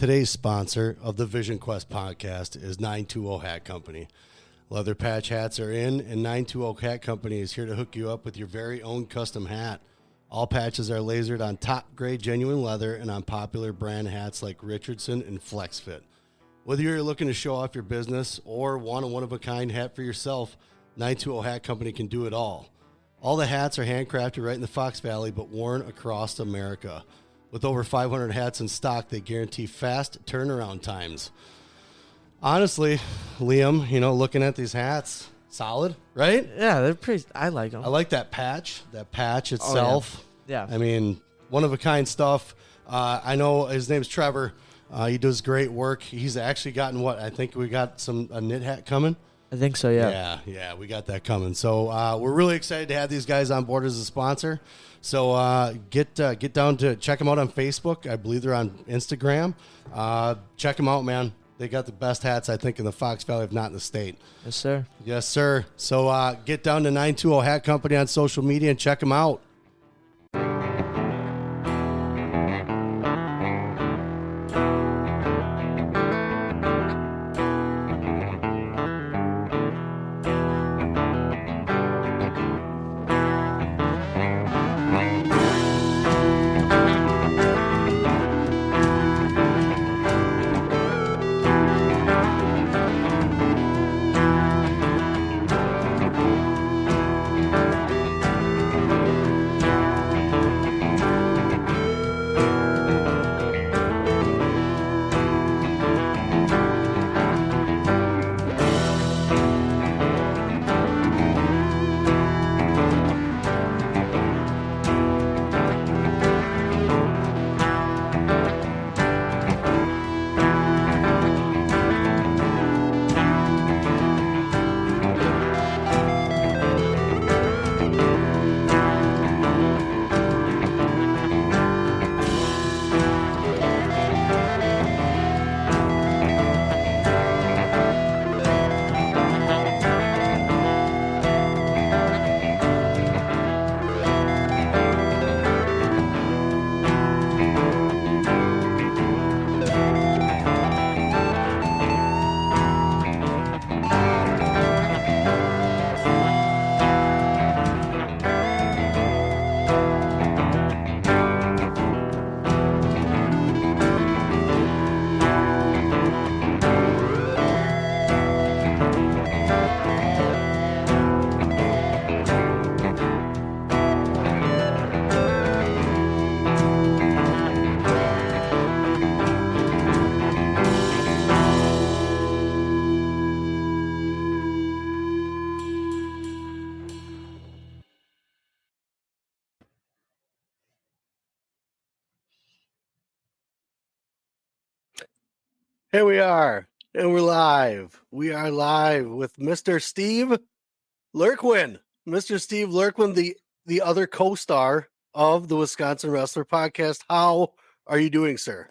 Today's sponsor of the Vision Quest podcast is 920 Hat Company. Leather patch hats are in, and 920 Hat Company is here to hook you up with your very own custom hat. All patches are lasered on top-grade genuine leather and on popular brand hats like Richardson and FlexFit. Whether you're looking to show off your business or want a one-of-a-kind hat for yourself, 920 Hat Company can do it all. All the hats are handcrafted right in the Fox Valley, but worn across America. With over 500 hats in stock, they guarantee fast turnaround times. Honestly, Liam, looking at these hats, solid, right? Yeah, they're pretty. I like them. I like that patch itself. Oh, yeah. I mean, one-of-a-kind stuff. I know his name's Trevor. He does great work. He's actually gotten I think we got a knit hat coming. I think so, yeah. Yeah, we got that coming. So we're really excited to have these guys on board as a sponsor. So get down to check them out on Facebook. I believe they're on Instagram. Check them out, man. They got the best hats, I think, in the Fox Valley, if not in the state. Yes, sir. Yes, sir. So get down to 920 Hat Company on social media and check them out. Here we are, and we're live. We are live with Mr. Steve Leurquin. Mr. Steve Leurquin, the other co-star of the Wisconsin Wrestler Podcast. How are you doing, sir?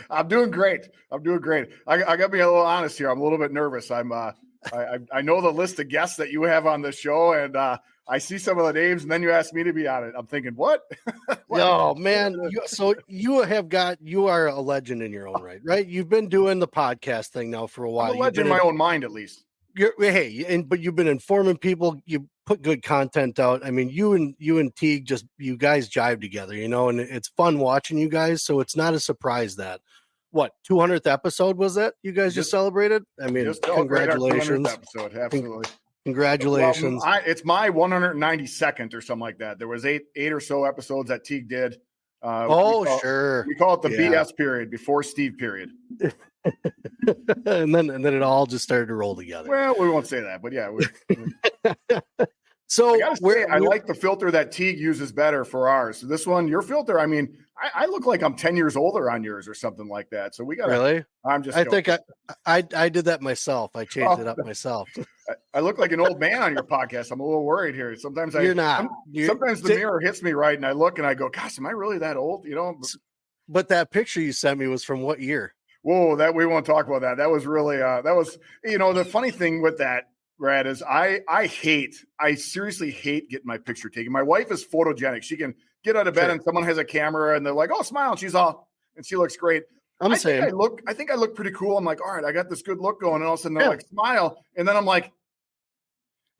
I'm doing great. I got to be a little honest here. I'm a little bit nervous. I know the list of guests that you have on the show, and I see some of the names, and then you asked me to be on it. I'm thinking, what? Oh, man. You are a legend in your own right? You've been doing the podcast thing now for a while. I'm a legend in my own mind, at least. But you've been informing people. You put good content out. I mean, you and Teague, you guys jive together, and it's fun watching you guys. So it's not a surprise that 200th episode was that you guys just celebrated? I mean, congratulations. Episode, absolutely. Congratulations. Well, it's my 192nd or something like that. There was eight or so episodes that Teague did. Sure. We call it the BS period, before Steve period. and then it all just started to roll together. Well, we won't say that, but yeah. So I like the filter that Teague uses better for ours. So this one, your filter, I mean, I look like I'm 10 years older on yours or something like that. So we got really. I'm just. I think I did that myself. I changed it up myself. I look like an old man on your podcast. I'm a little worried here. Sometimes you're not. Sometimes the mirror hits me right, and I look and I go, "Gosh, am I really that old?" But that picture you sent me was from what year? Whoa, that we won't talk about that. That was really the funny thing with that, Brad, is I seriously hate getting my picture taken. My wife is photogenic. She can get out of bed and someone has a camera and they're like, "Oh, smile," and she looks great. I'm the same. I think I look pretty cool. I'm like, all right, I got this good look going, and all of a sudden they're like, smile, and then I'm like,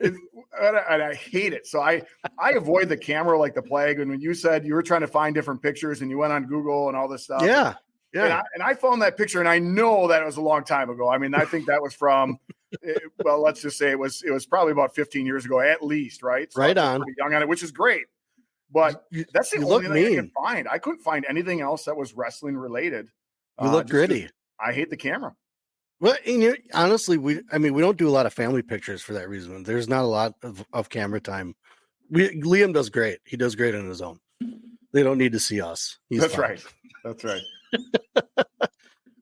and I hate it. So I avoid the camera like the plague. And when you said you were trying to find different pictures and you went on Google and all this stuff, and I found that picture, and I know that it was a long time ago. I mean, I think that was from, well, let's just say it was probably about 15 years ago at least, right? So right on. Pretty young on it, which is great. But that's the only thing I can find. I couldn't find anything else that was wrestling related. You look gritty. I hate the camera. Well, honestly, we don't do a lot of family pictures for that reason. There's not a lot of camera time. Liam does great. He does great on his own. They don't need to see us. That's right. That's right.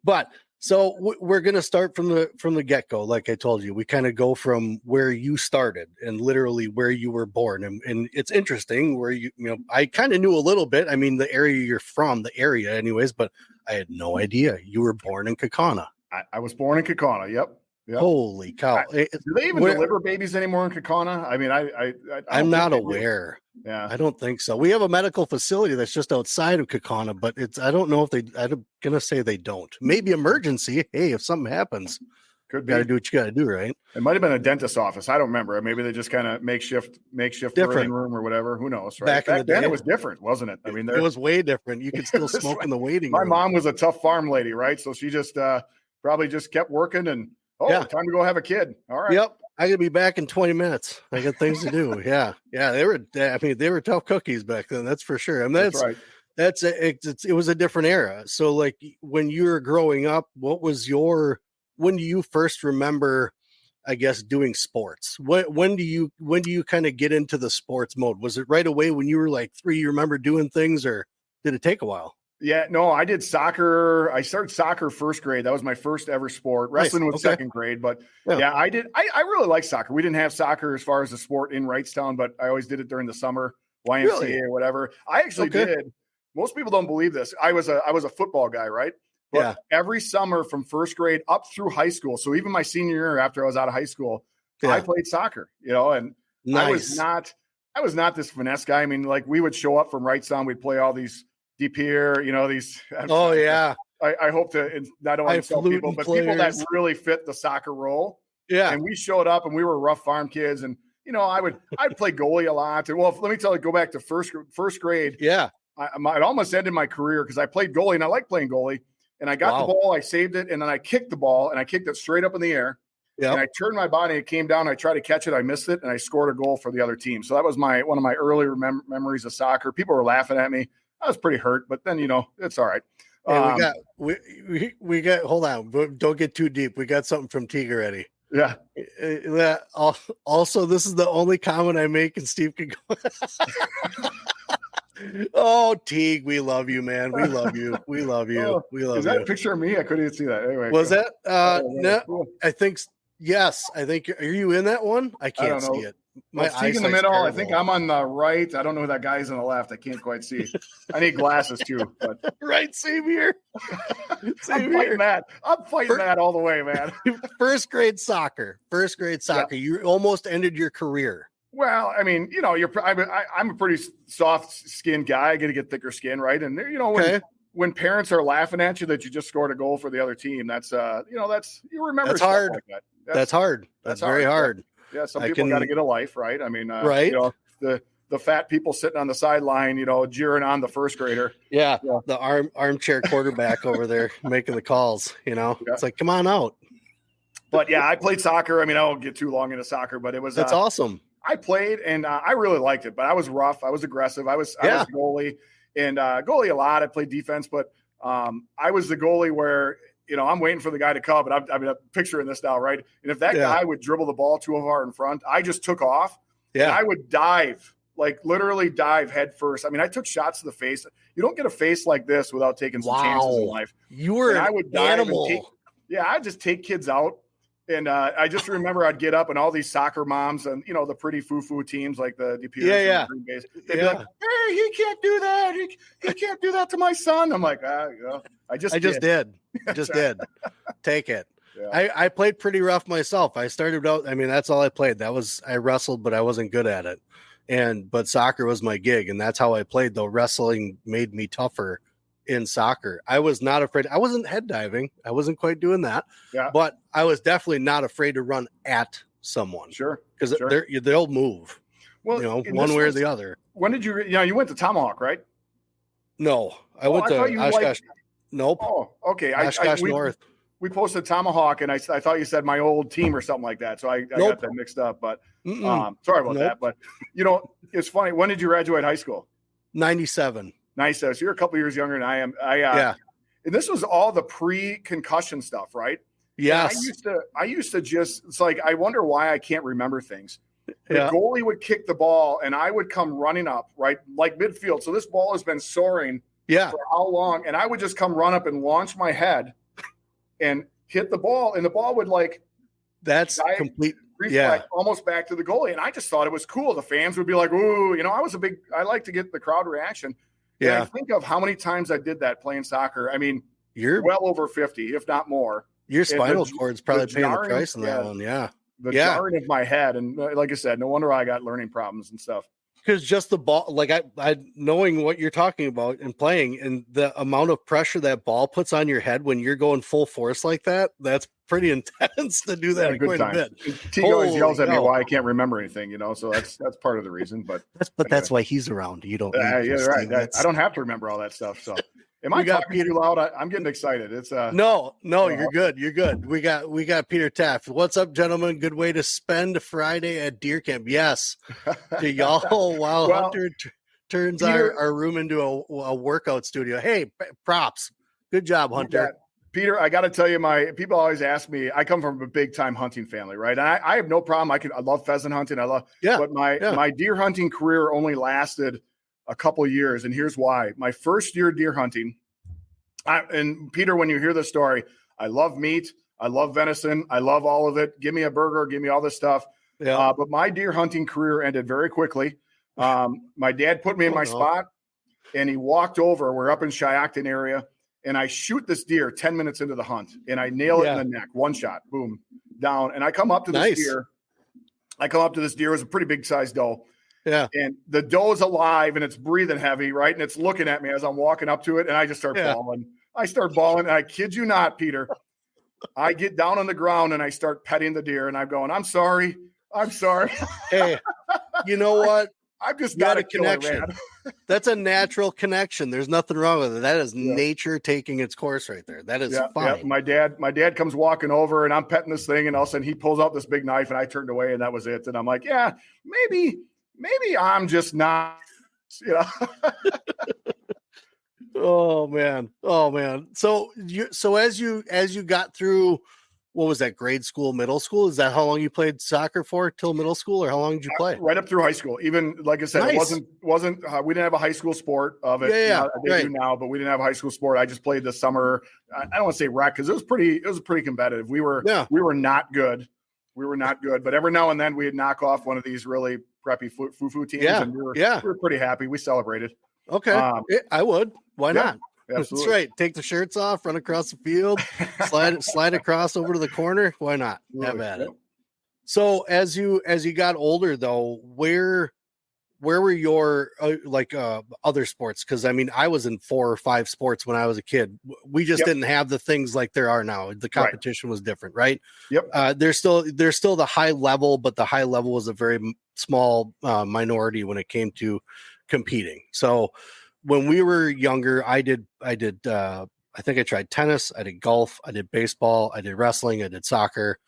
But so we're going to start from the get-go. Like I told you, we kind of go from where you started and literally where you were born. And it's interesting where I kind of knew a little bit. I mean, the area you're from, the area anyways, but I had no idea you were born in Kaukauna. I was born in Kaukauna. Yep. Holy cow. Do they even deliver babies anymore in Kaukauna? I mean, I'm not aware. Yeah. I don't think so. We have a medical facility that's just outside of Kaukauna, but I don't know if I'm going to say they don't. Maybe emergency. Hey, if something happens, you got to do what you got to do, right? It might have been a dentist's office. I don't remember. Maybe they just kind of makeshift birthing room or whatever. Who knows? Right? Back in the day, it was different, wasn't it? I mean, it was way different. You could still smoke in the waiting room. My mom was a tough farm lady, right? So she just probably just kept working and time to go have a kid. All right. Yep. I could be back in 20 minutes. I got things to do. Yeah. They were tough cookies back then. That's for sure. I mean, that's right. It was a different era. So like when you were growing up, when do you first remember, I guess, doing sports? When do you kind of get into the sports mode? Was it right away when you were like 3, you remember doing things, or did it take a while? Yeah, no, I did soccer. I started soccer first grade. That was my first ever sport. Wrestling was second grade, but I did. I really like soccer. We didn't have soccer as far as a sport in Wrightstown, but I always did it during the summer, YMCA or whatever. I actually did. Most people don't believe this. I was a football guy, right? But every summer from first grade up through high school, so even my senior year after I was out of high school, I played soccer, and nice. I was not this finesse guy. I mean, like we would show up from Wrightstown, we'd play all these DPR, these. I hope to not only insult people, but people that really fit the soccer role. Yeah. And we showed up and we were rough farm kids. And, I'd play goalie a lot. And let me tell you, go back to first grade. Yeah. It almost ended my career because I played goalie and I like playing goalie. And I got the ball, I saved it, and then I kicked the ball and I kicked it straight up in the air. Yep. And I turned my body, it came down, I tried to catch it, I missed it, and I scored a goal for the other team. So that was one of my early memories of soccer. People were laughing at me. I was pretty hurt, but then it's all right. We got. Hold on, don't get too deep. We got something from Teague already. Yeah. Also, this is the only comment I make, and Steve can go. Oh, Teague, we love you, man. We love you. We love you. We love you. Is that a picture of me? I couldn't even see that. Anyway, was that? No, cool. I think yes. I think are you in that one? I can't see it. My eyes in the middle. Terrible. I think I'm on the right. I don't know who that guy is on the left. I can't quite see. I need glasses too. But right, same here. I'm fighting that all the way, man. First grade soccer. Yeah. You almost ended your career. Well, I mean, I'm a pretty soft-skinned guy. I got to get thicker skin, right? And when parents are laughing at you that you just scored a goal for the other team, that's you remember. That's hard. Like that. That's hard. That's very hard. Yeah, some people got to get a life, right? I mean, right. The fat people sitting on the sideline, jeering on the first grader. Yeah. The armchair quarterback over there making the calls. It's like, come on out. But yeah, I played soccer. I mean, I won't get too long into soccer, but it was that's awesome. I played and I really liked it, but I was rough. I was aggressive. I was goalie and goalie a lot. I played defense, but I was the goalie where, I'm waiting for the guy to come, and I'm picturing this now, right? And if that guy would dribble the ball too far in front, I just took off. Yeah. And I would dive, like literally dive head first. I mean, I took shots to the face. You don't get a face like this without taking some chances in life. You were an animal. I'd just take kids out. And I just remember I'd get up and all these soccer moms and, the pretty foo-foo teams like the DPS and Green Bay's, they'd be like, hey, he can't do that. He can't do that to my son. I'm like, I just did. Take it. Yeah. I played pretty rough myself. I started out, I mean, that's all I played. I wrestled, but I wasn't good at it. But soccer was my gig, and that's how I played, though. Wrestling made me tougher in soccer. I was not afraid. I wasn't head diving. I wasn't quite doing that. Yeah. But I was definitely not afraid to run at someone. Sure. Because they'll move. Well, one way or the other. When did you went to Tomahawk, right? No, I went to Oshkosh. Nope. Oh, okay. Oshkosh North. We posted Tomahawk, and I thought you said my old team or something like that. So I got that mixed up. But sorry about that. But it's funny. When did you graduate high school? 97. 97. So you're a couple years younger than I am. Yeah. And this was all the pre-concussion stuff, right? Yes. I used to just. It's like I wonder why I can't remember things. The goalie would kick the ball, and I would come running up, right, like midfield. So this ball has been soaring for how long? And I would just come run up and launch my head and hit the ball, and the ball would that's complete reflect almost back to the goalie. And I just thought it was cool. The fans would be like, ooh, I like to get the crowd reaction. Yeah. And I think of how many times I did that playing soccer. I mean, you're well over 50, if not more. Your spinal cord's probably paying the price on that one. Yeah. The jarring of my head. And like I said, no wonder I got learning problems and stuff. Because just the ball, like I knowing what you're talking about and playing and the amount of pressure that ball puts on your head when you're going full force like that, that's pretty intense to do that quite a bit. He always yells at me why I can't remember anything, so that's part of the reason. But that's why he's around. You don't. Yeah, right. I don't have to remember all that stuff. So. Am I talking too loud? I'm getting excited. It's no, you're good. You're good. We got Peter Taft. What's up, gentlemen? Good way to spend Friday at deer camp. Yes, to y'all. While Hunter turns our room into a workout studio. Hey, props. Good job, Hunter. Peter, I got to tell you, people always ask me. I come from a big time hunting family, right? And I have no problem. I love pheasant hunting. But my deer hunting career only lasted a couple of years, and here's why. My first year deer hunting, and Peter, when you hear the story, I love meat, I love venison, I love all of it. Give me a burger, give me all this stuff. Yeah. But my deer hunting career ended very quickly. My dad put me in my spot, and he walked over. We're up in Shiocton area, and I shoot this deer 10 minutes into the hunt, and I nail it in the neck, one shot, boom, down. And I come up to this deer. It was a pretty big sized doe. Yeah. And the doe is alive and it's breathing heavy, right? And it's looking at me as I'm walking up to it. And I just start bawling. And I kid you not, Peter. I get down on the ground and I start petting the deer and I'm going, I'm sorry. Hey, you know what? I've just got a connection. That's a natural connection. There's nothing wrong with it. That is nature taking its course right there. That is fine. Yeah. My dad comes walking over and I'm petting this thing and all of a sudden he pulls out this big knife and I turned away and that was it. And I'm like, yeah, maybe I'm just not, Oh man. So as you got through, what was that, grade school, middle school? Is that how long you played soccer for, till middle school, or how long did you play? Right up through high school. Even like I said, It wasn't. We didn't have a high school sport of it. They do now, but we didn't have a high school sport. I just played the summer. I don't want to say rec because it was pretty competitive. We were not good. But every now and then we'd knock off one of these really preppy foo teams, and we were pretty happy. We celebrated. Okay, I would. Why not? Absolutely. That's right. Take the shirts off, run across the field, slide across over to the corner. Why not? Have at it. So as you got older, though, where were your other sports? Because I mean, I was in 4 or 5 sports when I was a kid. We just didn't have the things like there are now. The competition was different, right? Yep. There's still the high level, but the high level was a very small minority when it came to competing. So when we were younger, I think I tried tennis, I did golf, I did baseball, I did wrestling, I did soccer.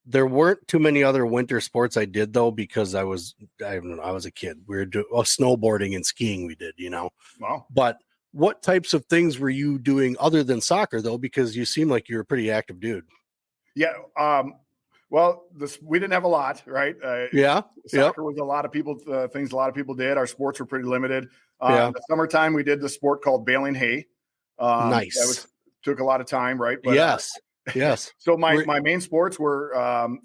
There weren't too many other winter sports I did though, because I was a kid. We were doing snowboarding and skiing. We did, Wow. But what types of things were you doing other than soccer though? Because you seem like you're a pretty active dude. Yeah. Well, we didn't have a lot, right? Soccer was a lot of people, things a lot of people did. Our sports were pretty limited. In the summertime, we did the sport called baling hay. Nice. That took a lot of time, right? But, yes. So my main sports were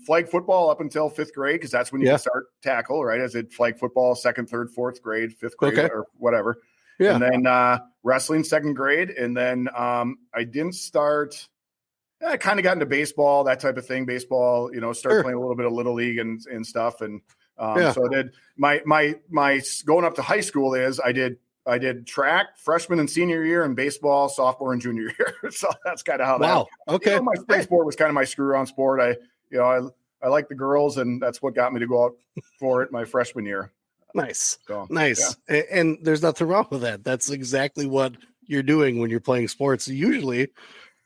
flag football up until 5th grade, because that's when you can start tackle, right? I did flag football 2nd, 3rd, 4th grade, 5th grade, or whatever. Yeah. And then wrestling 2nd grade. And then I didn't start. I kind of got into baseball, that type of thing. Baseball, started playing a little bit of little league and stuff. And so I did my going up to high school I did I did track freshman and senior year, and baseball sophomore and junior year. So that's kind of how wow. that. Okay. My spring sport was kind of my screw around sport. I like the girls, and that's what got me to go out for it my freshman year. Nice. So, nice. Yeah. And there's nothing wrong with that. That's exactly what you're doing when you're playing sports. Usually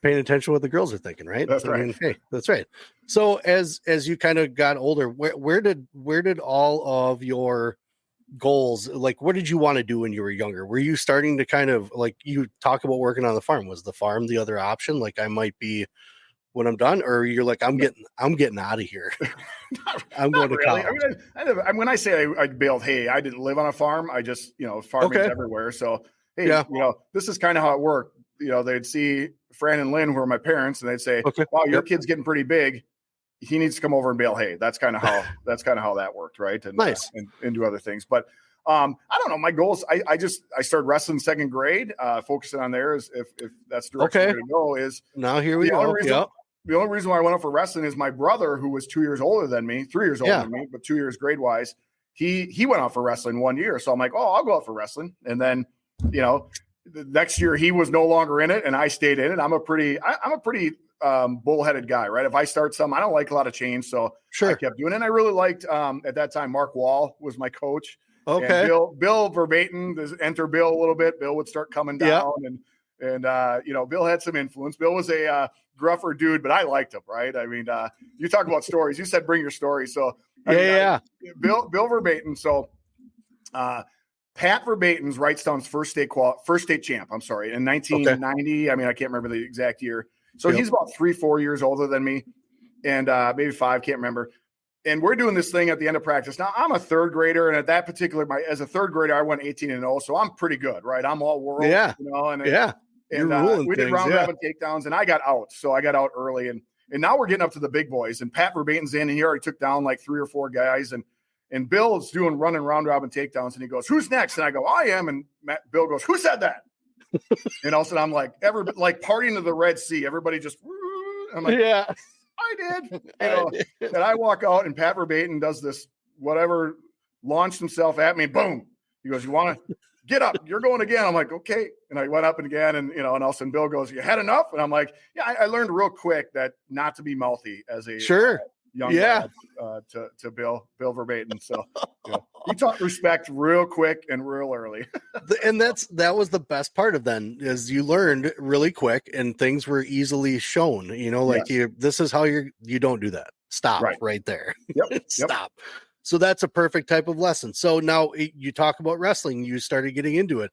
paying attention to what the girls are thinking, right? That's right. I mean, hey, that's right. So as you kind of got older, where did all of your goals, like what did you want to do when you were younger? Were you starting to kind of, like, you talk about working on the farm? Was the farm the other option? Like, I might be when I'm done, or you're like, I'm getting out of here. I'm going to college. I mean, when I say I baled hay, I didn't live on a farm. I just, farming's everywhere. So, hey, this is kind of how it worked. They'd see Fran and Lynn, who are my parents, and they'd say, wow, your kid's getting pretty big. He needs to come over and bale hay. That's kind of how that worked. Right. And, nice. And do other things. But I don't know. My goals, I started wrestling second grade, focusing on there is if that's the direction we're going to go is now here we go. The only reason why I went up for wrestling is my brother, who was 2 years older than me, 3 years older than me, but 2 years grade wise, he went out for wrestling 1 year. So I'm like, I'll go out for wrestling. And then, the next year he was no longer in it and I stayed in it. I'm a pretty bullheaded guy, right? If I start something, I don't like a lot of change. So I kept doing it. And I really liked, at that time, Mark Wall was my coach. Okay. And Bill verbatim, enter Bill a little bit. Bill would start coming down and Bill had some influence. Bill was a gruffer dude, but I liked him, right? I mean, you talk about stories. You said bring your story. So Bill verbatim. So Pat Verbatim's Wrightstown's first state champ. I'm sorry, in 1990. I mean, I can't remember the exact year. So he's about 3-4 years older than me, and maybe 5, can't remember. And we're doing this thing at the end of practice. Now I'm a third grader, and at that particular, as a third grader, I went 18-0, so I'm pretty good, right? I'm all world, And we did round robin takedowns, and I got out. So I got out early, and now we're getting up to the big boys. And Pat Verbatim's in, and he already took down like 3 or 4 guys, and Bill's running round robin takedowns, and he goes, "Who's next?" And I go, "I am." And Bill goes, "Who said that?" And all of a sudden I'm like, partying to the Red Sea. Everybody just, I'm like, I did. And I walk out, and Pat Verbatim does this, whatever, launched himself at me. Boom. He goes, "You want to get up? You're going again." I'm like, "Okay." And I went up and again, and and all of a sudden Bill goes, "You had enough?" And I'm like, "Yeah." I learned real quick that not to be mouthy as a young lad, to Bill Verbatim. So he taught respect real quick and real early. And that was the best part of then, is you learned really quick and things were easily shown, this is how you don't do that. Stop right there. Yep. Stop. So that's a perfect type of lesson. So now you talk about wrestling, you started getting into it.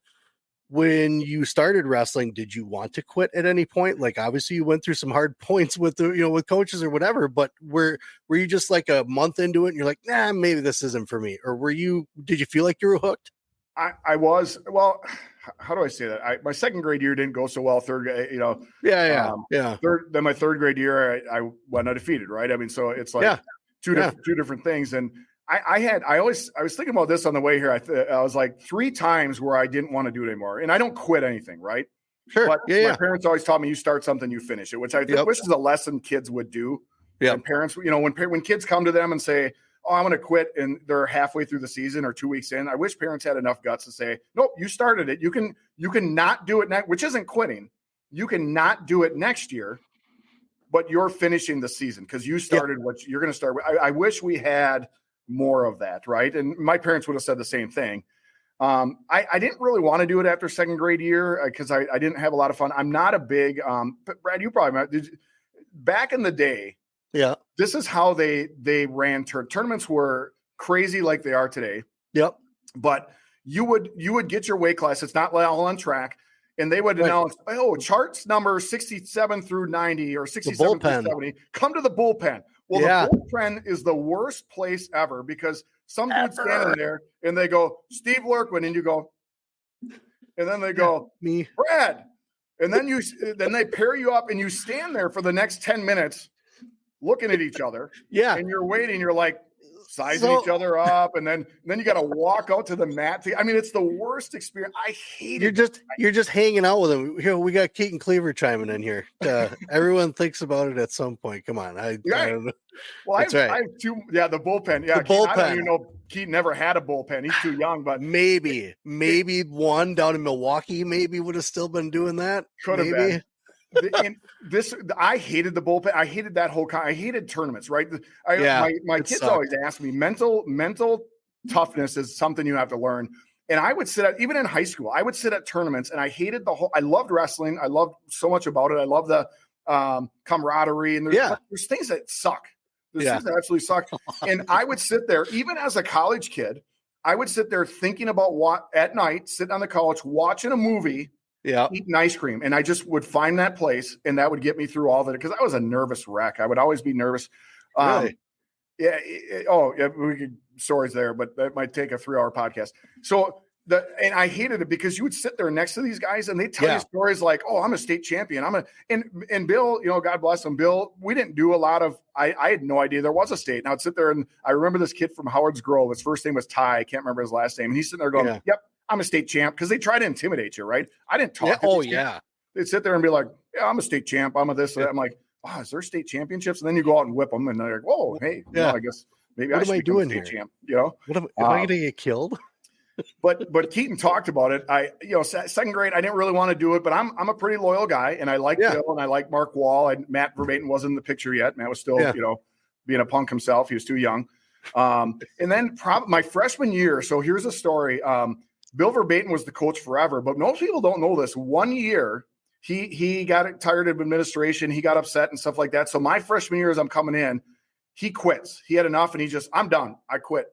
When you started wrestling, did you want to quit at any point? Like, obviously you went through some hard points with with coaches or whatever, but were you just like a month into it and you're like, nah, maybe this isn't for me? Or did you feel like you were hooked? I was, well, how do I say that? My second grade year didn't go so well. Third, Then my third grade year, I went undefeated, right? I mean, so it's like two different things. And I was thinking about this on the way here. I was like 3 times where I didn't want to do it anymore, and I don't quit anything, right? Sure. But my parents always taught me, you start something, you finish it, which I wish is a lesson kids would do. Yeah. And parents, when kids come to them and say, "Oh, I'm going to quit," and they're halfway through the season or 2 weeks in, I wish parents had enough guts to say, "Nope, you started it. You can not do it next," which isn't quitting. You can not do it next year, but you're finishing the season because you started what you're going to start with. I wish we had more of that, right? And my parents would have said the same thing. I didn't really want to do it after second grade year because I didn't have a lot of fun. I'm not a big, but Brad, you probably back in the day. Yeah, this is how they ran tournaments were crazy like they are today. Yep. But you would get your weight class. It's not all on track. And they would announce, charts number 67 through 90 or 67 through 70. Come to the bullpen. Well, the bullpen is the worst place ever because some dude's standing there and they go, "Steve Leurquin," and you go, and then they go, "Me, Brad," and then they pair you up and you stand there for the next 10 minutes looking at each other. Yeah, and you're waiting. You're like sizing each other up, and then you got to walk out to the mat. I mean, it's the worst experience. I hate it. You're just hanging out with them. Here, we got Keaton Cleaver chiming in here. Everyone thinks about it at some point. Come on, I don't know. Well, that's right. I have 2. Yeah, the bullpen. Yeah, the bullpen. I don't even know. Keaton never had a bullpen. He's too young, but maybe one down in Milwaukee maybe would have still been doing that. Could have been. And I hated the bullpen. I hated that whole. I hated tournaments. Right. My kids always ask me, mental toughness is something you have to learn. And I would sit at, even in high school, I would sit at tournaments, and I hated I loved wrestling. I loved so much about it. I love the camaraderie, and there's things that suck. There's things that absolutely suck. And I would sit there, even as a college kid, I would sit there thinking about what at night, sitting on the couch, watching a movie, eating ice cream. And I just would find that place, and that would get me through all of it, because I was a nervous wreck. I would always be nervous. Really? We could stories there, but that might take a 3-hour podcast. So and I hated it, because you would sit there next to these guys, and they tell you stories like, "Oh, I'm a state champion. And Bill, God bless him, Bill. We didn't do a lot of. I had no idea there was a state. And I would sit there, and I remember this kid from Howard's Grove. His first name was Ty. I can't remember his last name. And he's sitting there going, "Yep, I'm a state champ," because they try to intimidate you, right? I didn't talk. They'd sit there and be like, "Yeah, I'm a state champ. I'm a this." I'm like, "Oh, is there state championships?" And then you go out and whip them, and they're like, "Whoa, hey, I guess maybe I should become a state champ." What am I going to get killed? But Keaton talked about it. Second grade, I didn't really want to do it, but I'm a pretty loyal guy, and I like Bill, and I like Mark Wall. Matt Verbatim wasn't in the picture yet. Matt was still, being a punk himself. He was too young. And then my freshman year. So here's a story. Bill Verbatim was the coach forever, but most people don't know this. 1 year, he got tired of administration. He got upset and stuff like that. So my freshman year, as I'm coming in, he quits. He had enough, and I'm done. I quit.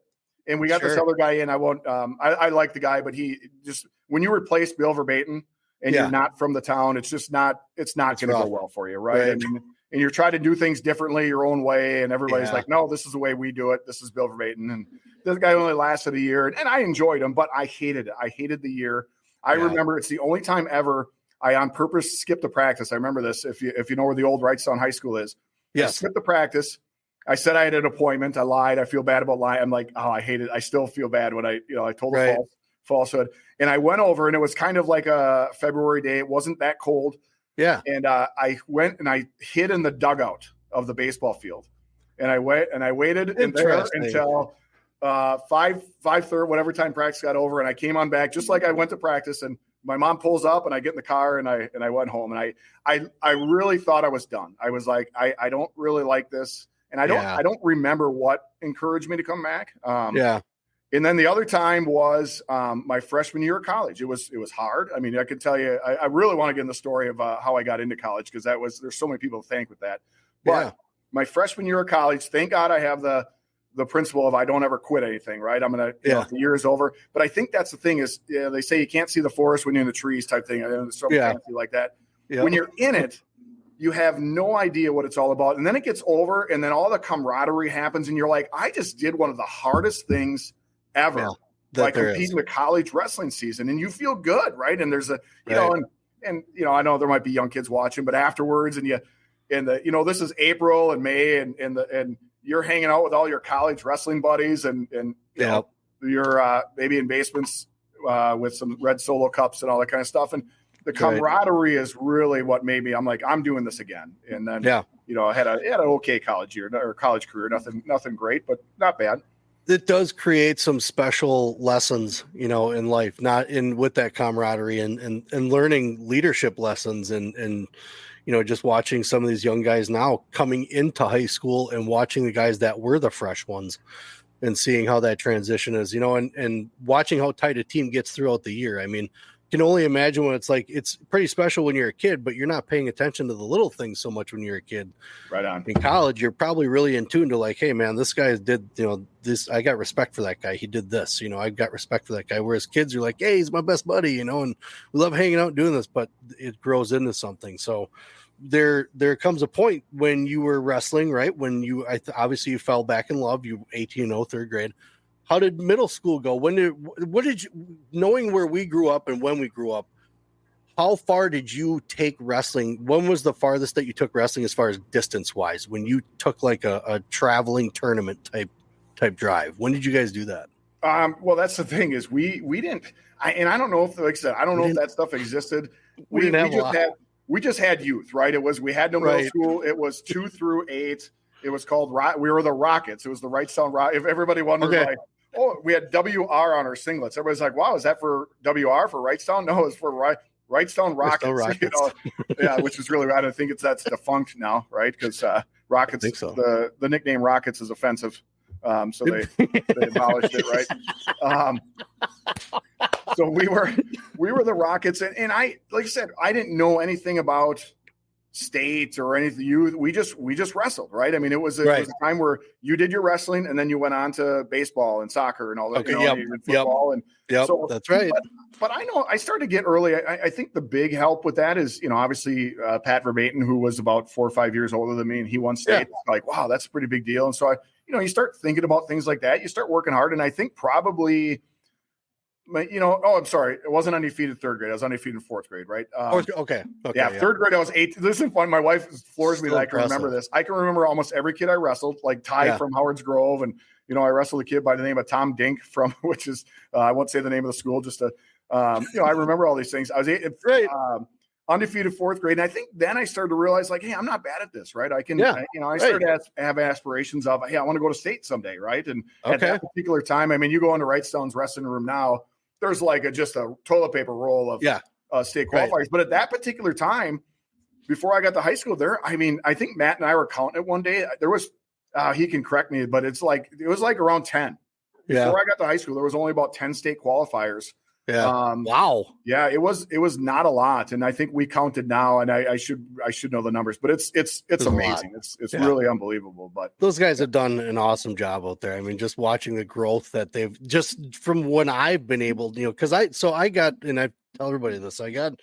And we got this other guy in. I won't. I like the guy, but he just, when you replace Bill Verbatim and you're not from the town, it's just not. It's not going to go well for you, right? I mean, and you're trying to do things differently, your own way, and everybody's like, "No, this is the way we do it. This is Bill Verbatim." And this guy only lasted a year, and I enjoyed him, but I hated it. I hated the year. I remember it's the only time ever I on purpose skipped a practice. I remember this. If you know where the old Wrightstown High School is, I skipped the practice. I said I had an appointment. I lied. I feel bad about lying. I'm like, oh, I hate it. I still feel bad when I told a falsehood. And I went over, and it was kind of like a February day. It wasn't that cold. Yeah. And I went and I hid in the dugout of the baseball field. And I waited in there until 5:30, whatever time practice got over. And I came on back just like I went to practice. And my mom pulls up, and I get in the car, and I went home. And I really thought I was done. I was like, I don't really like this. And I don't remember what encouraged me to come back. And then the other time was my freshman year of college. It was hard. I mean, I could tell you, I really want to get in the story of how I got into college, because there's so many people to thank with that. But my freshman year of college, thank God I have the principle of I don't ever quit anything, right? I'm going to, if the year is over. But I think that's the thing is, they say you can't see the forest when you're in the trees type thing. There's something fancy like that. Yeah. When you're in it, you have no idea what it's all about. And then it gets over, and then all the camaraderie happens, and you're like, I just did one of the hardest things ever by competing with college wrestling season. And you feel good, right? And there's and I know there might be young kids watching, but afterwards, this is April and May, and you're hanging out with all your college wrestling buddies, and you're maybe in basements with some red Solo cups and all that kind of stuff. And the camaraderie is really what made me. I'm like, I'm doing this again. And then, I had an okay college year or college career. Nothing great, but not bad. It does create some special lessons, in life, with that camaraderie and learning leadership lessons and just watching some of these young guys now coming into high school and watching the guys that were the fresh ones and seeing how that transition is, and watching how tight a team gets throughout the year. I mean, can only imagine what it's like. It's pretty special when you're a kid, but you're not paying attention to the little things so much when you're a kid. Right on. In college, you're probably really in tune to like, hey man, this guy did, this, I got respect for that guy. He did this, I've got respect for that guy. Whereas kids are like, hey, he's my best buddy, and we love hanging out and doing this, but it grows into something. So there comes a point when you were wrestling, right? When obviously you fell back in love, you 18, third grade. How did middle school go? Knowing where we grew up and when we grew up, how far did you take wrestling? When was the farthest that you took wrestling as far as distance wise? When you took like a traveling tournament type drive, when did you guys do that? Well, that's the thing is we didn't, and I don't know if, like I said, I don't know if that stuff existed. We just had youth, right? We had no middle school. It was 2 through 8. It was called, we were the Rockets. It was the Wrightstown Rock. If everybody wondered oh, we had WR on our singlets. Everybody's like, wow, is that for WR for Wrightstown? No, it's for Wrightstown Rockets. Yeah, which is really bad. I think that's defunct now, right? Because Rockets, the nickname Rockets is offensive. So they abolished it, right? So we were the Rockets, and I, like I said, I didn't know anything about state or anything. We just wrestled, right? I mean, it was a time where you did your wrestling, and then you went on to baseball and soccer and all that. Okay, and football, and so that's right. But I know I started to get early. I think the big help with that is, obviously Pat Verbaeten, who was about 4 or 5 years older than me, and he won state. Like, wow, that's a pretty big deal. And so you start thinking about things like that. You start working hard, and I think probably. I'm sorry. It wasn't undefeated third grade. I was undefeated fourth grade, right? Okay. Yeah, third grade, I was 8. This is fun. My wife floors me that I can remember this. I can remember almost every kid I wrestled, like Ty from Howard's Grove. And, I wrestled a kid by the name of Tom Dink which is, I won't say the name of the school, just I remember all these things. I was undefeated fourth grade. And I think then I started to realize, like, hey, I'm not bad at this, right? I can, I started to have aspirations of, hey, I want to go to state someday, right? And at that particular time, I mean, you go into Wrightstown's wrestling room now, there's like just a toilet paper roll of state qualifiers. Right. But at that particular time, before I got to high school there, I mean, I think Matt and I were counting it one day. There was, he can correct me, but it was like around 10. Before I got to high school, there was only about 10 state qualifiers. Yeah. Wow. Yeah, it was not a lot. And I think we counted now, and I should know the numbers, but it's amazing. It's really unbelievable. But those guys have done an awesome job out there. I mean, just watching the growth that they've just from when I've been able, because I got, and I tell everybody this, I got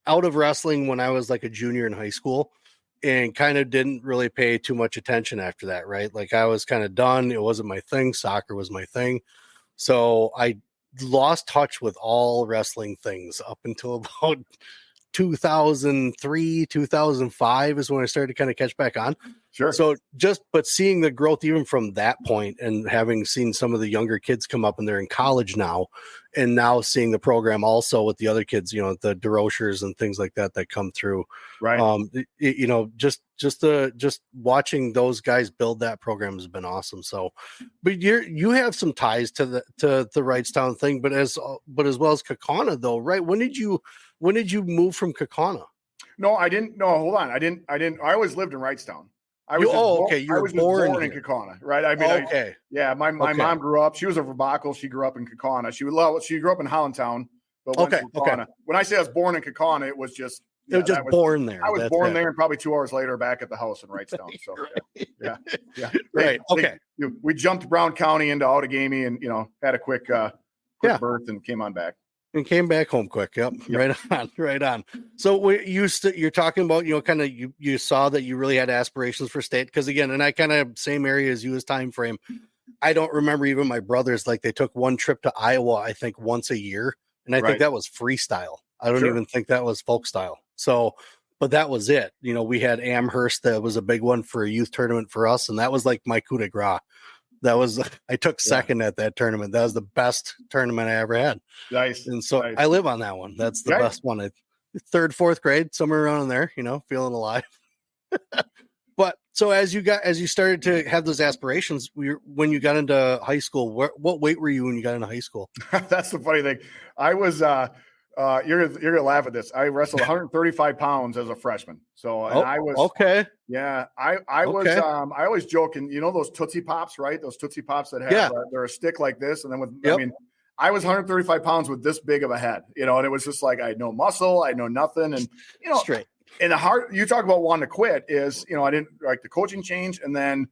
out of wrestling when I was like a junior in high school and kind of didn't really pay too much attention after that. Right. Like I was kind of done. It wasn't my thing. Soccer was my thing. So I lost touch with all wrestling things up until about 2003, 2005 is when I started to kind of catch back on. Sure. So but seeing the growth even from that point and having seen some of the younger kids come up and they're in college now, and now seeing the program also with the other kids, the DeRochers and things like that come through. Right. Just watching those guys build that program has been awesome. So, but you have some ties to the Wrightstown thing, but as well as Kaukauna though, right? When did you move from Kaukauna? No, I didn't. No, hold on. I didn't. I always lived in Wrightstown. You were born in Kaukauna, right? I mean, my mom grew up. She was a Verbacle. She grew up in Kaukauna. She grew up in Hollandtown, but went to Kaukauna. When I say I was born in Kaukauna, it was just born there. I was born there, and probably 2 hours later, back at the house in Wrightstown. So yeah. Right. Okay. We jumped Brown County into Outagamie, and had a quick birth and came on back. And came back home quick. Yep. Right on. So you're talking about, kind of, you saw that you really had aspirations for state. Cause again, and I kind of same area as you as time frame. I don't remember even my brothers, like they took one trip to Iowa, I think once a year. And I think that was freestyle. I don't even think that was folk style. So, but that was it. We had Amherst. That was a big one for a youth tournament for us. And that was like my coup de grace. I took second at that tournament. That was the best tournament I ever had. Nice. And so I live on that one. That's the best one. Third, fourth grade, somewhere around there, feeling alive. But so as you started to have those aspirations, when you got into high school, what weight were you when you got into high school? That's the funny thing. I was, you're gonna laugh at this. I wrestled 135 pounds as a freshman. So, and I was okay. Yeah, I was. I always joke, and those Tootsie Pops, right? Those Tootsie Pops that have they're a stick like this, and then I mean, I was 135 pounds with this big of a head, and it was just like I had no muscle, I had no nothing, and straight. And the hard, you talk about wanting to quit is, I didn't like the coaching change, and then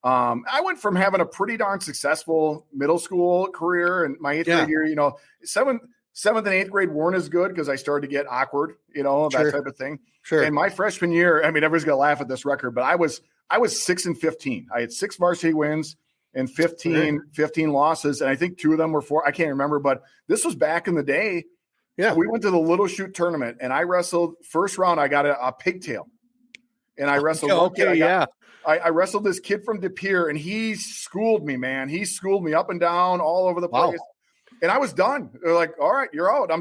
I went from having a pretty darn successful middle school career, and my 8th grade year, seventh and 8th grade weren't as good because I started to get awkward, that type of thing. Sure. And my freshman year, I mean, everybody's gonna laugh at this record, but I was 6-15. I had 6 varsity wins and 15 losses, and I think 2 of them were 4. I can't remember, but this was back in the day. Yeah, we went to the Little Shoot tournament, and I wrestled first round. I got a pigtail, and I wrestled. I wrestled this kid from De Pere, and he schooled me, man. He schooled me up and down, all over the place. And I was done. They're like, "All right, you're out."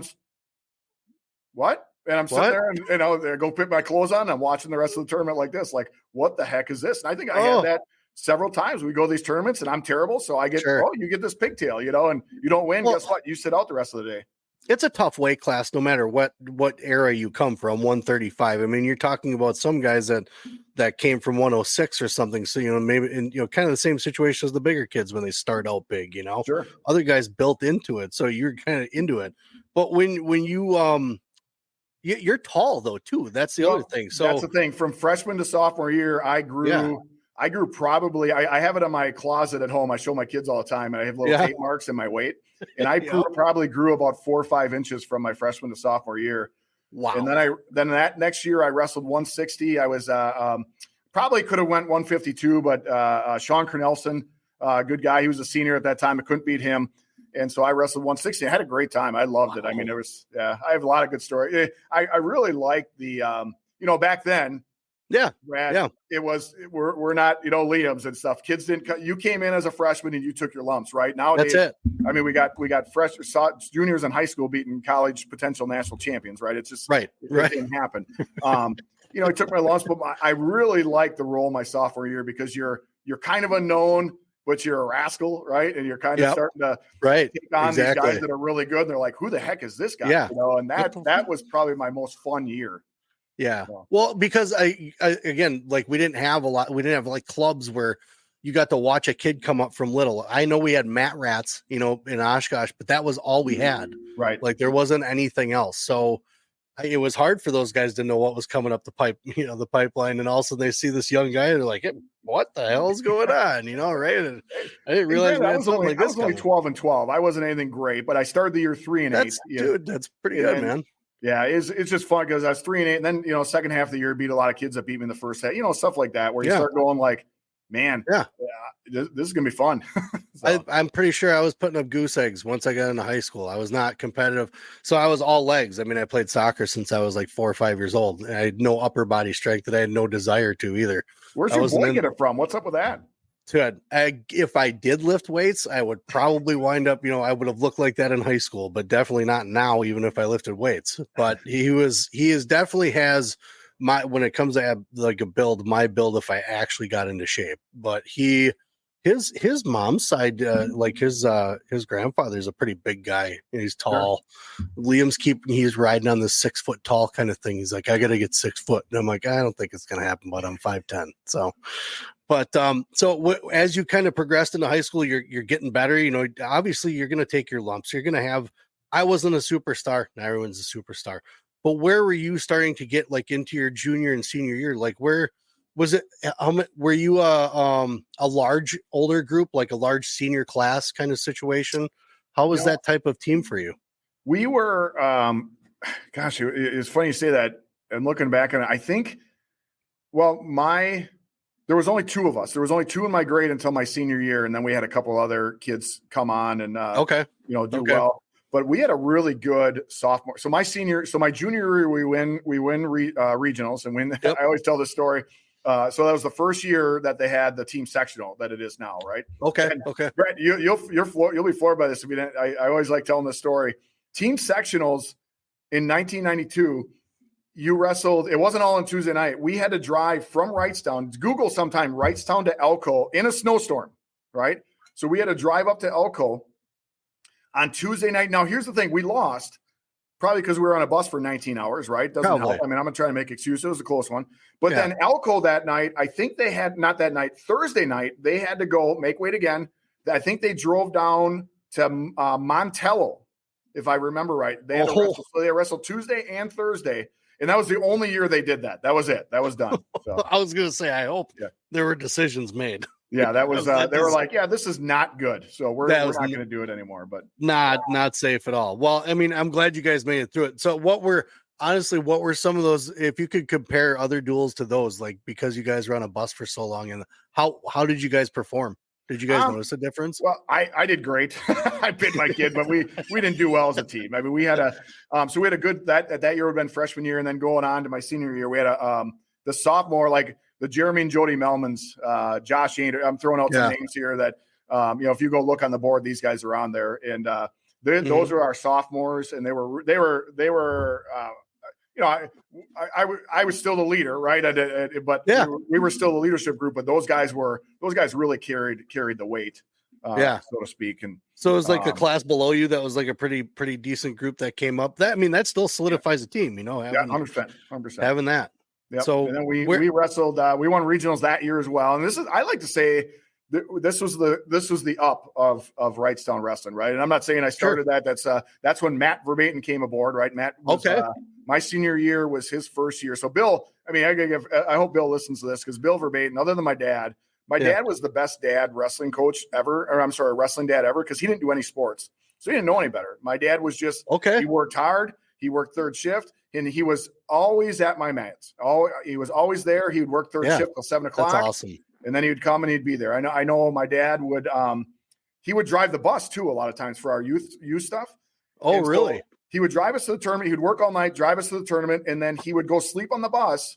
What? And I'm sitting there, and I go put my clothes on. And I'm watching the rest of the tournament like this. Like, what the heck is this? And I think I had that several times. We go to these tournaments and I'm terrible. So I get, you get this pigtail, and you don't win. Guess what? You sit out the rest of the day. It's a tough weight class, no matter what era you come from. 135. I mean, you're talking about some guys that came from 106 or something. So, maybe in, kind of the same situation as the bigger kids when they start out big, Sure. Other guys built into it. So you're kind of into it. But when you, you're tall though too. That's the other thing. So that's the thing. From freshman to sophomore year, I grew probably, I have it in my closet at home. I show my kids all the time and I have little tape marks in my weight. And I probably grew about 4 or 5 inches from my freshman to sophomore year. Wow. And then that next year I wrestled 160. I was probably could have went 152, but Sean Cornelson, good guy. He was a senior at that time. I couldn't beat him. And so I wrestled 160. I had a great time. I loved it. I mean, I have a lot of good stories. I really liked the, back then. Yeah. Brad, it was, we're not, Liam's and stuff. Kids you came in as a freshman and you took your lumps, right? Nowadays, that's it. I mean, we got juniors in high school beating college potential national champions, right? It's just, it didn't happen. I took my lumps, but I really liked the role my sophomore year because you're kind of unknown, but you're a rascal, right? And you're kind of starting to take on these guys that are really good. And they're like, who the heck is this guy? Yeah. And that was probably my most fun year. Yeah. Well, because I again, like we didn't have like clubs where you got to watch a kid come up from little. I know we had mat rats, in Oshkosh, but that was all we had. Right. Like there wasn't anything else. So it was hard for those guys to know what was coming up the pipe, the pipeline. And also they see this young guy and they're like, hey, what the hell is going on? Right. And I didn't realize I was only 12-12. I wasn't anything great, but I started the year 3-8. Dude, that's pretty good, man. Yeah, it's just fun because I was 3-8, and then second half of the year beat a lot of kids that beat me in the first half, stuff like that, where you start going like, man, this is gonna be fun. So. I'm pretty sure I was putting up goose eggs once I got into high school. I was not competitive, so I was all legs. I mean, I played soccer since I was like 4 or 5 years old. And I had no upper body strength, and I had no desire to either. Where's your boy get it from? What's up with that? Good. If I did lift weights, I would probably wind up, I would have looked like that in high school, but definitely not now, even if I lifted weights. But he definitely has when it comes to like my build if I actually got into shape. But his mom's side, like his grandfather's a pretty big guy. He's tall. Sure. Liam's he's riding on this 6 foot tall kind of thing. He's like, I got to get 6 foot. And I'm like, I don't think it's going to happen, but I'm 5'10". So, but, as you kind of progressed into high school, you're getting better, obviously you're going to take your lumps. You're going to have, I wasn't a superstar. Now everyone's a superstar, but where were you starting to get like into your junior and senior year? Like where was it? Were you a large older group, like a large senior class kind of situation? How was that type of team for you? We were, gosh, it's funny you say that. And looking back on it, I think, there was only 2 of us. There was only 2 in my grade until my senior year, and then we had a couple other kids come on and do well. But we had a really good sophomore. So my junior year, we win regionals and win. Yep. I always tell this story. So that was the first year that they had the team sectional that it is now, right? Okay. And Brett, you'll be floored by this if you didn't. I always like telling this story. Team sectionals in 1992. You wrestled. It wasn't all on Tuesday night. We had to drive from Wrightstown. Google sometime Wrightstown to Elko in a snowstorm, right? So we had to drive up to Elko on Tuesday night. Now, here's the thing. We lost probably because we were on a bus for 19 hours, right? Doesn't help. I mean, I'm going to try to make excuses. It was a close one. But then Elko that night, I think they had, not that night, Thursday night, they had to go make weight again. I think they drove down to Montello, if I remember right. They had to wrestle. So they wrestled Tuesday and Thursday. And that was the only year they did that. That was it. That was done. So. I was going to say, I hope there were decisions made. Yeah, that was. They were like, "Yeah, this is not good, so we're not going to do it anymore." But not safe at all. Well, I mean, I'm glad you guys made it through it. So, what were some of those? If you could compare other duels to those, like because you guys were on a bus for so long, and how did you guys perform? Did you guys notice a difference? Well, I did great. I bit my kid, but we didn't do well as a team. I mean, we had a good that year would have been freshman year, and then going on to my senior year, we had the sophomore, like the Jeremy and Jody Melmans, Josh Ander. I'm throwing out some names here that if you go look on the board, these guys are on there, and those are our sophomores, and they were I was still the leader, right? But we were still the leadership group. But those guys really carried the weight, so to speak. And so it was like the class below you that was like a pretty decent group that came up. That still solidifies a team, 100%, having that. Yep. So and then we wrestled. We won regionals that year as well. And I like to say this was the up of Wrightstown wrestling, right? And I'm not saying I started that. That's when Matt Verbatim came aboard, right? Matt was, my senior year was his first year. So Bill, I hope Bill listens to this, because Bill Verbatim, other than my dad was the best wrestling coach ever, wrestling dad ever, because he didn't do any sports. So he didn't know any better. My dad was just, he worked hard. He worked third shift, and he was always at my mats. He was always there. He would work third shift till 7 o'clock. That's awesome. And then he would come and he'd be there. I know my dad would, he would drive the bus too, a lot of times for our youth stuff. Oh, and really? So he would drive us to the tournament. He would work all night, drive us to the tournament. And then he would go sleep on the bus.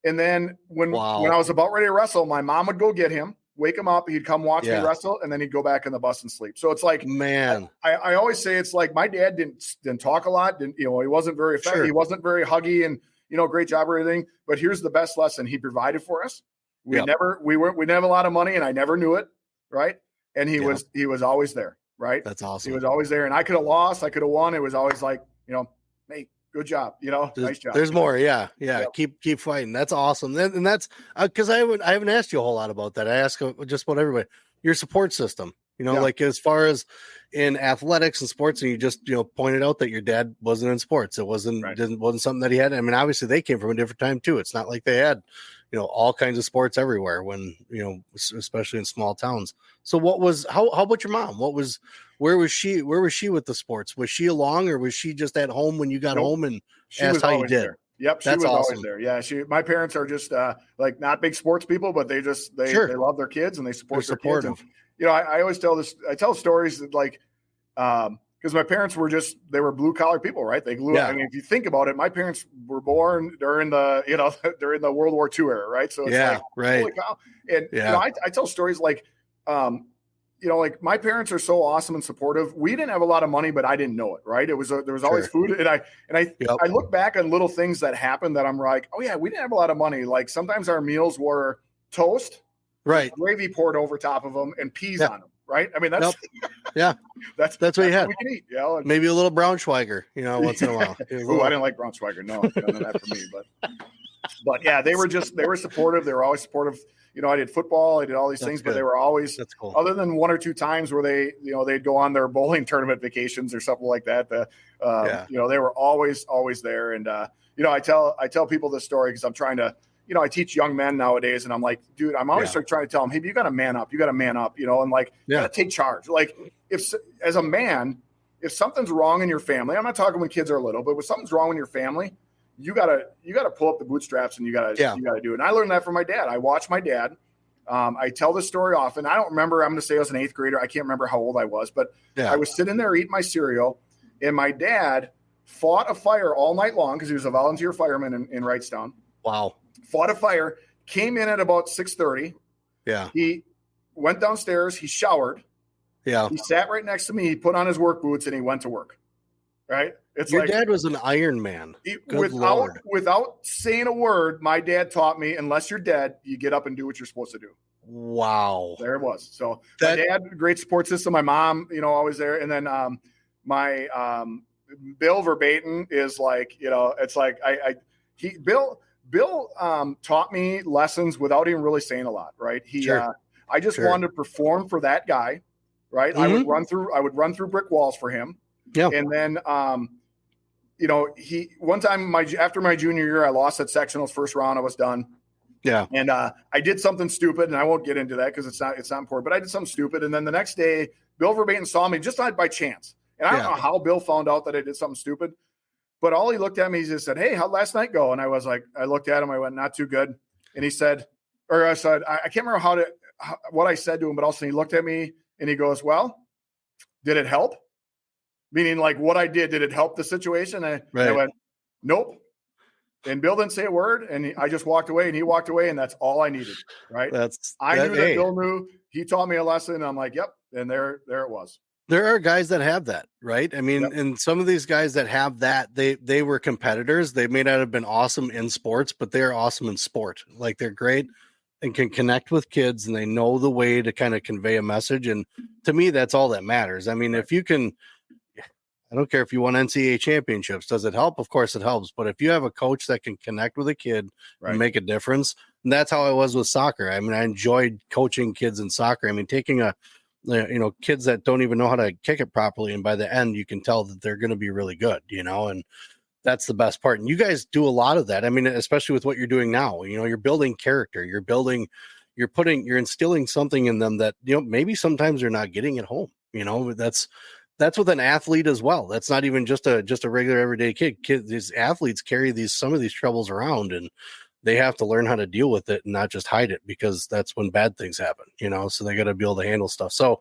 And then when I was about ready to wrestle, my mom would go get him, wake him up. He'd come watch me wrestle, and then he'd go back in the bus and sleep. So it's like, man, I always say it's like my dad didn't talk a lot. He wasn't very effective. Sure. He wasn't very huggy and, great job or anything. But here's the best lesson. He provided for us. We didn't have a lot of money, and I never knew it. Right. And he was always there. Right. That's awesome. He was always there, and I could have lost. I could have won. It was always like, hey, good job. Nice job. There's more. Yeah. Yep. Keep fighting. That's awesome. And that's because I haven't asked you a whole lot about that. I ask just about everybody, your support system, like as far as in athletics and sports, and you just, pointed out that your dad wasn't in sports. It wasn't something that he had. I mean, obviously they came from a different time too. It's not like they had, all kinds of sports everywhere when, especially in small towns. So how about your mom? Where was she with the sports? Was she along, or was she just at home when you got home and she asked how you did? There. Yep. She was always there. Yeah. My parents are just like not big sports people, but they love their kids and they support their kids. And, I always I tell stories that like, because my parents they were blue collar people, right? They grew up. I mean, if you think about it, my parents were born during the World War II era, right? So it's holy cow. And I tell stories like, like my parents are so awesome and supportive. We didn't have a lot of money, but I didn't know it, right? There was always food, and I look back on little things that happened that I'm like, oh yeah, we didn't have a lot of money. Like sometimes our meals were toast, right, gravy poured over top of them, and peas on them. Right. I mean, that's that's what you had. We can eat. Maybe a little Braunschweiger, once in a while. I didn't like Braunschweiger. No, none of that for me. But yeah, they were supportive. They were always supportive. I did football. I did all these things, but they were always, that's cool. Other than one or two times where they'd go on their bowling tournament vacations or something like that. They were always there. And, I tell people this story because I'm trying to, I teach young men nowadays, and I'm like, dude, I'm always trying to tell them, hey, you got to man up. You got to man up, and like, you got to take charge. Like as a man, if something's wrong in your family, I'm not talking when kids are little, but if something's wrong in your family, you gotta pull up the bootstraps and you gotta do it. And I learned that from my dad. I watched my dad. I tell this story often. I don't remember. I'm going to say I was an 8th grader. I can't remember how old I was, but I was sitting there eating my cereal, and my dad fought a fire all night long because he was a volunteer fireman in Wrightstown. Wow. Fought a fire, came in at about 6:30. Yeah. He went downstairs. He showered. Yeah. He sat right next to me. He put on his work boots and he went to work. Right. It's your dad was an Iron Man. Without saying a word, my dad taught me, unless you're dead, you get up and do what you're supposed to do. Wow. There it was. So my dad, great support system. My mom, always there. And then my Bill Verbatim is like, it's like Bill taught me lessons without even really saying a lot, right? I just wanted to perform for that guy, right? Mm-hmm. I would run through brick walls for him. Yeah. And then, one time after my junior year, I lost at sectionals first round. I was done. Yeah. And I did something stupid, and I won't get into that because it's not important, but I did something stupid. And then the next day, Bill Verbatim saw me just not by chance. And I don't know how Bill found out that I did something stupid. But all he looked at me, he just said, "Hey, how'd last night go?" And I was like, I looked at him, I went, "Not too good." And he said, I can't remember what I said to him, but also he looked at me and he goes, "Well, did it help?" Meaning like what I did it help the situation? And I went, "Nope." And Bill didn't say a word, and I just walked away, and he walked away, and that's all I needed. Right. I knew that Bill knew. He taught me a lesson, and I'm like, yep. And there it was. There are guys that have that, right? I mean, and some of these guys that have that, they were competitors. They may not have been awesome in sports, but they're awesome in sport. Like they're great and can connect with kids, and they know the way to kind of convey a message. And to me, that's all that matters. I mean, if you can, I don't care if you won NCAA championships. Does it help? Of course it helps. But if you have a coach that can connect with a kid and make a difference, and that's how I was with soccer. I mean, I enjoyed coaching kids in soccer. I mean, taking kids that don't even know how to kick it properly, and by the end you can tell that they're going to be really good, and that's the best part. And you guys do a lot of that. I mean, especially with what you're doing now, you're building character, you're instilling something in them that, maybe sometimes they're not getting at home. That's with an athlete as well. That's not even just a regular everyday kid. These athletes carry some of these troubles around, and they have to learn how to deal with it and not just hide it, because that's when bad things happen, so they got to be able to handle stuff. So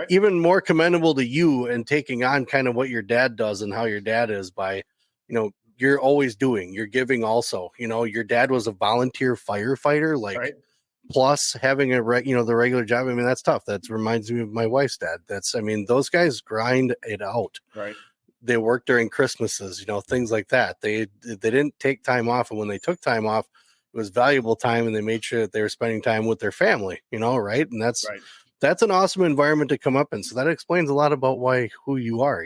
even more commendable to you and taking on kind of what your dad does and how your dad is by, you're always you're giving also, your dad was a volunteer firefighter, plus having the regular job. I mean, that's tough. That reminds me of my wife's dad. Those guys grind it out. Right. They work during Christmases, things like that. They didn't take time off. And when they took time off, it was valuable time, and they made sure that they were spending time with their family, right? And that's an awesome environment to come up in. So that explains a lot about who you are,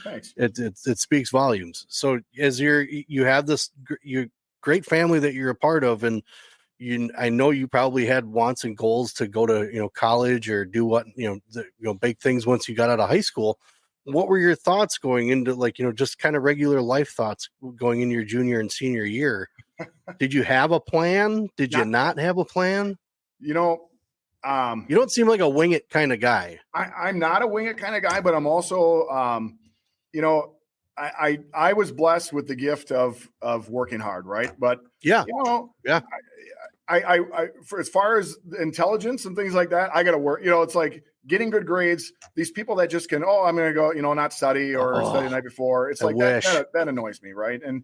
Thanks. It speaks volumes. So as you have this great family that you're a part of, and I know you probably had wants and goals to go to, college or do what, big things once you got out of high school. What were your thoughts going into just kind of regular life thoughts going into your junior and senior year? Did you have a plan? Did you not have a plan? You don't seem like a wing it kind of guy. I'm not a wing it kind of guy, but I'm also, I was blessed with the gift of working hard. Right. But I for as far as intelligence and things like that, I got to work. It's like getting good grades. These people that just can, I'm going to go, not study or study the night before. It's like that annoys me, right? And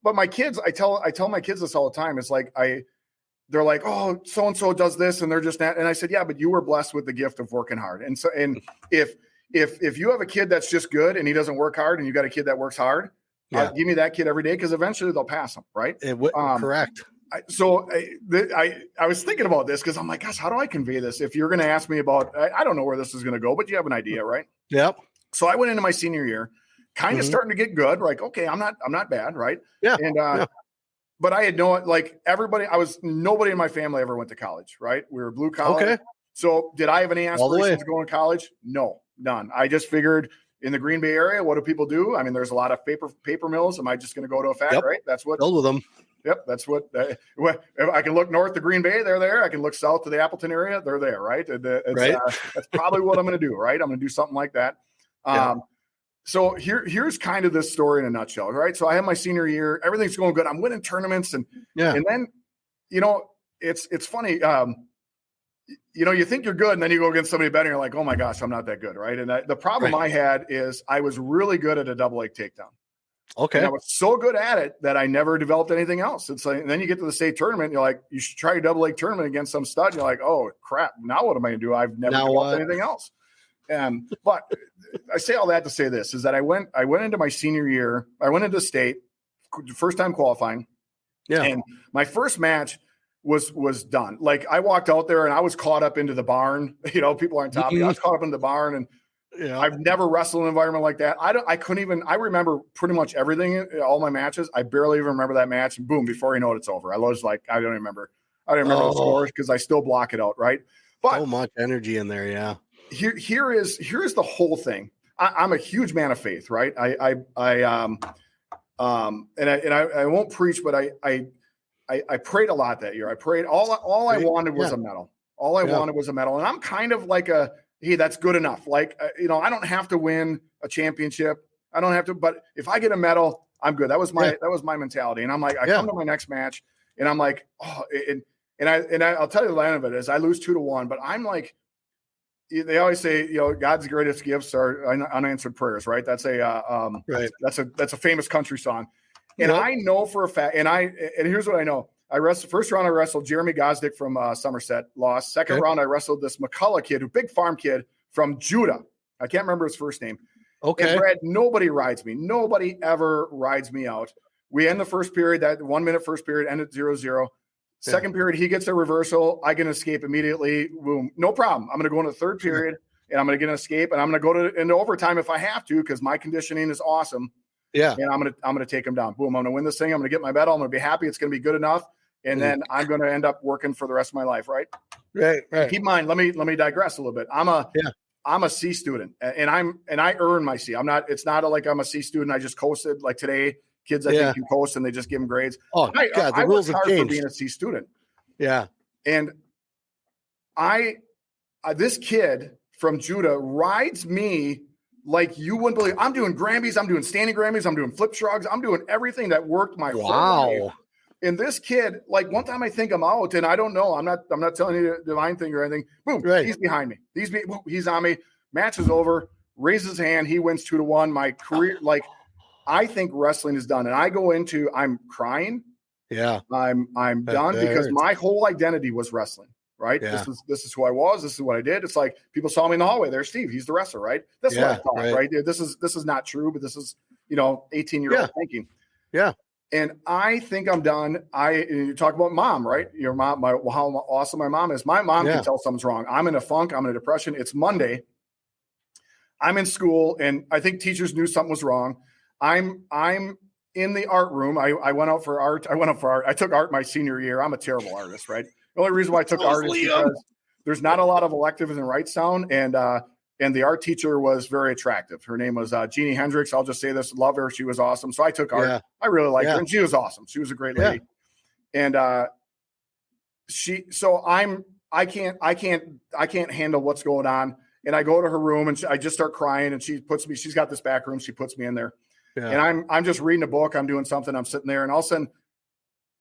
but my kids, I tell my kids this all the time. It's like they're like, oh, so and so does this, and they're just not. And I said, yeah, but you were blessed with the gift of working hard. And so, and if you have a kid that's just good and he doesn't work hard, and you got a kid that works hard, give me that kid every day, because eventually they'll pass him, right? Correct. I was thinking about this because I'm like, gosh, how do I convey this? If you're going to ask me about, I don't know where this is going to go, but you have an idea, right? Yep. So I went into my senior year, kind of starting to get good. Like, okay, I'm not bad, right? Yeah. And but I had nobody in my family ever went to college, right? We were blue collar. Okay. So did I have any aspirations to go to college? No, none. I just figured in the Green Bay area, what do people do? I mean, there's a lot of paper mills. Am I just going to go to a factory? Right? That's what. Build with them. Yep, that's what. If I can look north to Green Bay, they're there. I can look south to the Appleton area, they're there, right? That's probably what I'm going to do, right? I'm going to do something like that. So here's kind of this story in a nutshell, right? So I have my senior year, everything's going good. I'm winning tournaments, and then, it's funny. You think you're good, and then you go against somebody better, and you're like, oh my gosh, I'm not that good, right? And the problem I had is I was really good at a double leg takedown. Okay. And I was so good at it that I never developed anything else. It's like, and then you get to the state tournament, and you're like, you should try a double leg tournament against some stud. And you're like, oh crap, now what am I gonna do? I've never developed anything else. But I say all that to say this is that I went into my senior year. I went into state, first time qualifying. Yeah. And my first match was done. Like I walked out there and I was caught up into the barn. People are on top of me. I was caught up in the barn, and I've never wrestled in an environment like that. I remember pretty much everything in all my matches. I barely even remember that match. And boom, before you know it, it's over. I was like, I don't remember the scores because I still block it out. Right. But so much energy in there. Yeah. Here is the whole thing. I'm a huge man of faith. Right. I won't preach, but I prayed a lot that year. I prayed all I wanted was a medal. All I wanted was a medal. And I'm kind of like hey, that's good enough. Like, I don't have to win a championship. I don't have to, but if I get a medal, I'm good. That was my mentality. And I'm like, I come to my next match and I'm like, oh, and I'll tell you the line of it is I lose 2-1, but I'm like, they always say, God's greatest gifts are unanswered prayers, right? That's that's a famous country song. And I know for a fact, and here's what I know. First round I wrestled Jeremy Gosdick from Somerset, lost. Second round I wrestled this McCullough kid, a big farm kid from Judah. I can't remember his first name. Okay. And Brad, nobody rides me. Nobody ever rides me out. We end the first period, that 1 minute first period, ended 0-0. Second period, he gets a reversal. I get an escape immediately. Boom. No problem. I'm going to go into the third period, and I'm going to get an escape, and I'm going to go into overtime if I have to, because my conditioning is awesome. Yeah. And I'm going to take him down. Boom. I'm going to win this thing. I'm going to get my medal. I'm going to be happy. It's going to be good enough. And then I'm going to end up working for the rest of my life. Right. Right. Keep in mind, let me digress a little bit. I'm a C student, and I earn my C. It's not like I'm a C student. I just coasted like today. Kids I think can coast and they just give them grades. Oh God, the rules have changed for being a C student. Yeah. And this kid from Judah rides me like you wouldn't believe. I'm doing Grammys, I'm doing standing Grammys, I'm doing flip shrugs, I'm doing everything that worked my whole life. And this kid, like one time I think I'm out, and I don't know. I'm not telling you the divine thing or anything. Boom, he's behind me. He's on me. Match is over. Raises his hand. He wins 2-1. My career, like I think wrestling is done, and I go into I'm crying. Yeah, I'm done because my whole identity was wrestling. Right. Yeah. This is who I was. This is what I did. It's like people saw me in the hallway. There's Steve. He's the wrestler. Right. That's what I thought. Right. This is not true, but this is 18-year-old thinking. Yeah. And I think I'm done. You talk about mom, right? Your mom, how awesome my mom is. My mom can tell something's wrong. I'm in a funk. I'm in a depression. It's Monday. I'm in school, and I think teachers knew something was wrong. I'm in the art room. I went out for art. I took art my senior year. I'm a terrible artist, right? The only reason why I took art is because there's not a lot of electives in Wrightstown, and the art teacher was very attractive. Her name was Jeannie Hendricks. I'll just say this, love her. She was awesome. So I took art. Yeah. I really liked her, and she was awesome. She was a great lady. Yeah. And I can't handle what's going on. And I go to her room, and I just start crying, and she's got this back room. She puts me in there. Yeah. And I'm just reading a book. I'm doing something. I'm sitting there, and all of a sudden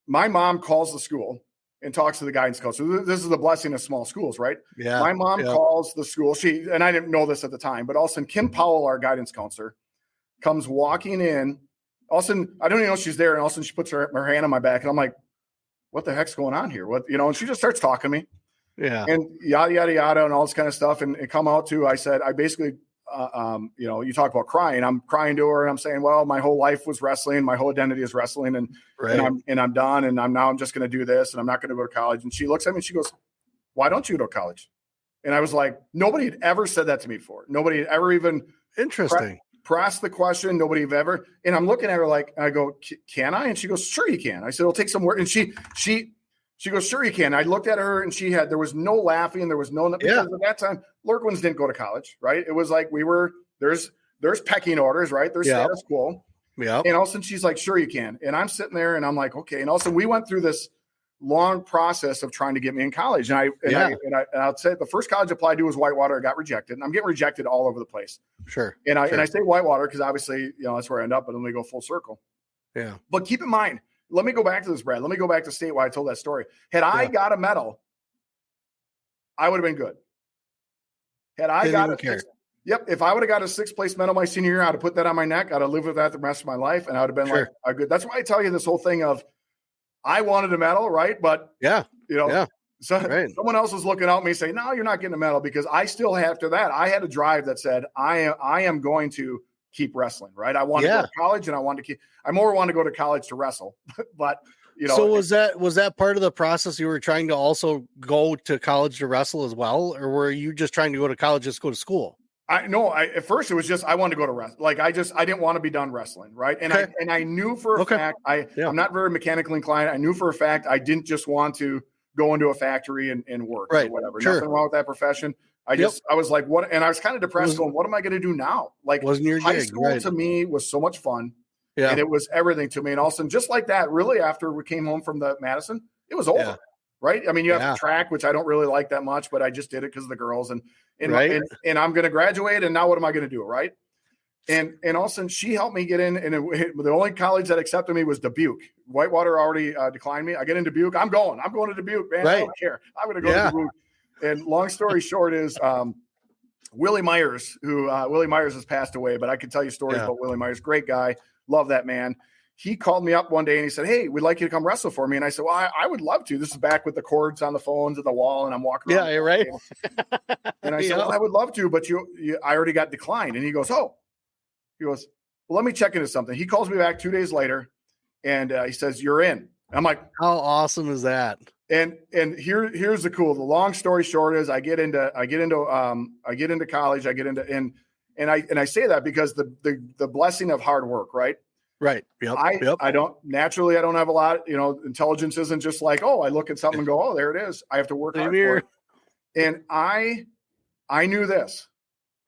my mom calls the school and talks to the guidance counselor. So this is the blessing of small schools, right? Yeah. My mom calls the school. And I didn't know this at the time, but all of a sudden Kim Powell, our guidance counselor, comes walking in. All of a sudden, I don't even know she's there. And all of a sudden she puts her hand on my back, and I'm like, what the heck's going on here? And she just starts talking to me. Yeah. And yada, yada, yada, and all this kind of stuff. And come out to, I said, I basically, you talk about crying. I'm crying to her, and I'm saying, well, my whole life was wrestling. My whole identity is wrestling, and I'm done. And I'm just going to do this, and I'm not going to go to college. And she looks at me and she goes, why don't you go to college? And I was like, nobody had ever said that to me before. Nobody had ever even pressed the question. Nobody had ever. And I'm looking at her like, I go, can I? And she goes, sure you can. I said, it'll take some work. And she goes, sure you can. I looked at her, and there was no laughing. There was no, because at that time, Leurquins didn't go to college, right? It was like there's pecking orders, right? There's status quo. Yeah. And all of a sudden she's like, sure you can. And I'm sitting there, and I'm like, okay. And also we went through this long process of trying to get me in college. And I'll say the first college I applied to was Whitewater. I got rejected, and I'm getting rejected all over the place. Sure. And I say Whitewater because obviously, that's where I end up, but then we go full circle. Yeah. But keep in mind, let me go back to this, Brad. Let me go back to state why I told that story. Had I got a medal, I would have been good. Had I got if I would have got a 6th place medal my senior year, I'd have put that on my neck. I'd have lived with that the rest of my life, and I would have been like, good. That's why I tell you this whole thing of I wanted a medal, right? But someone else was looking at me saying, no, you're not getting a medal, because I still after that, I had a drive that said, I am going to keep wrestling, right? I wanted to go to college, and I more want to go to college to wrestle, but So was that part of the process? You were trying to also go to college to wrestle as well, or were you just trying to go to college, just go to school? At first it was just, I wanted to go to wrestling. Like I didn't want to be done wrestling. Right. And I knew for a fact, I'm not very mechanically inclined. I knew for a fact, I didn't just want to go into a factory and work or whatever. Nothing wrong with that profession. I was like, what? And I was kind of depressed going, what am I going to do now? Like high school to me was so much fun. Yeah. And it was everything to me. And all of a sudden, just like that, really after we came home from the Madison, it was over. Yeah. Right. I mean, you have to track, which I don't really like that much, but I just did it because of the girls and I'm going to graduate. And now what am I going to do? Right. And all of a sudden she helped me get in. And the only college that accepted me was Dubuque. Whitewater already declined me. I get in Dubuque. I'm going to Dubuque, man. I don't care. I'm going to go to Dubuque. And long story short is Willie Myers, who Willie Myers has passed away, but I can tell you stories about Willie Myers. Great guy. Love that man. he called me up one day and he said, "Hey, we'd like you to come wrestle for me." And I said, "Well, I would love to." This is back with the cords on the phones at the wall, and I'm walking around. Yeah, right. And I said, "Well, I would love to, but I already got declined." And he goes, "Oh," he goes, "Well, let me check into something." He calls me back 2 days later, and he says, "You're in." I'm like, "How awesome is that?" And here's the long story short is I get into college, and I say that because the blessing of hard work, right? Right. Yep. I don't have a lot, intelligence isn't just like, oh, I look at something and go, oh, there it is. I have to work hard for it. And I knew this.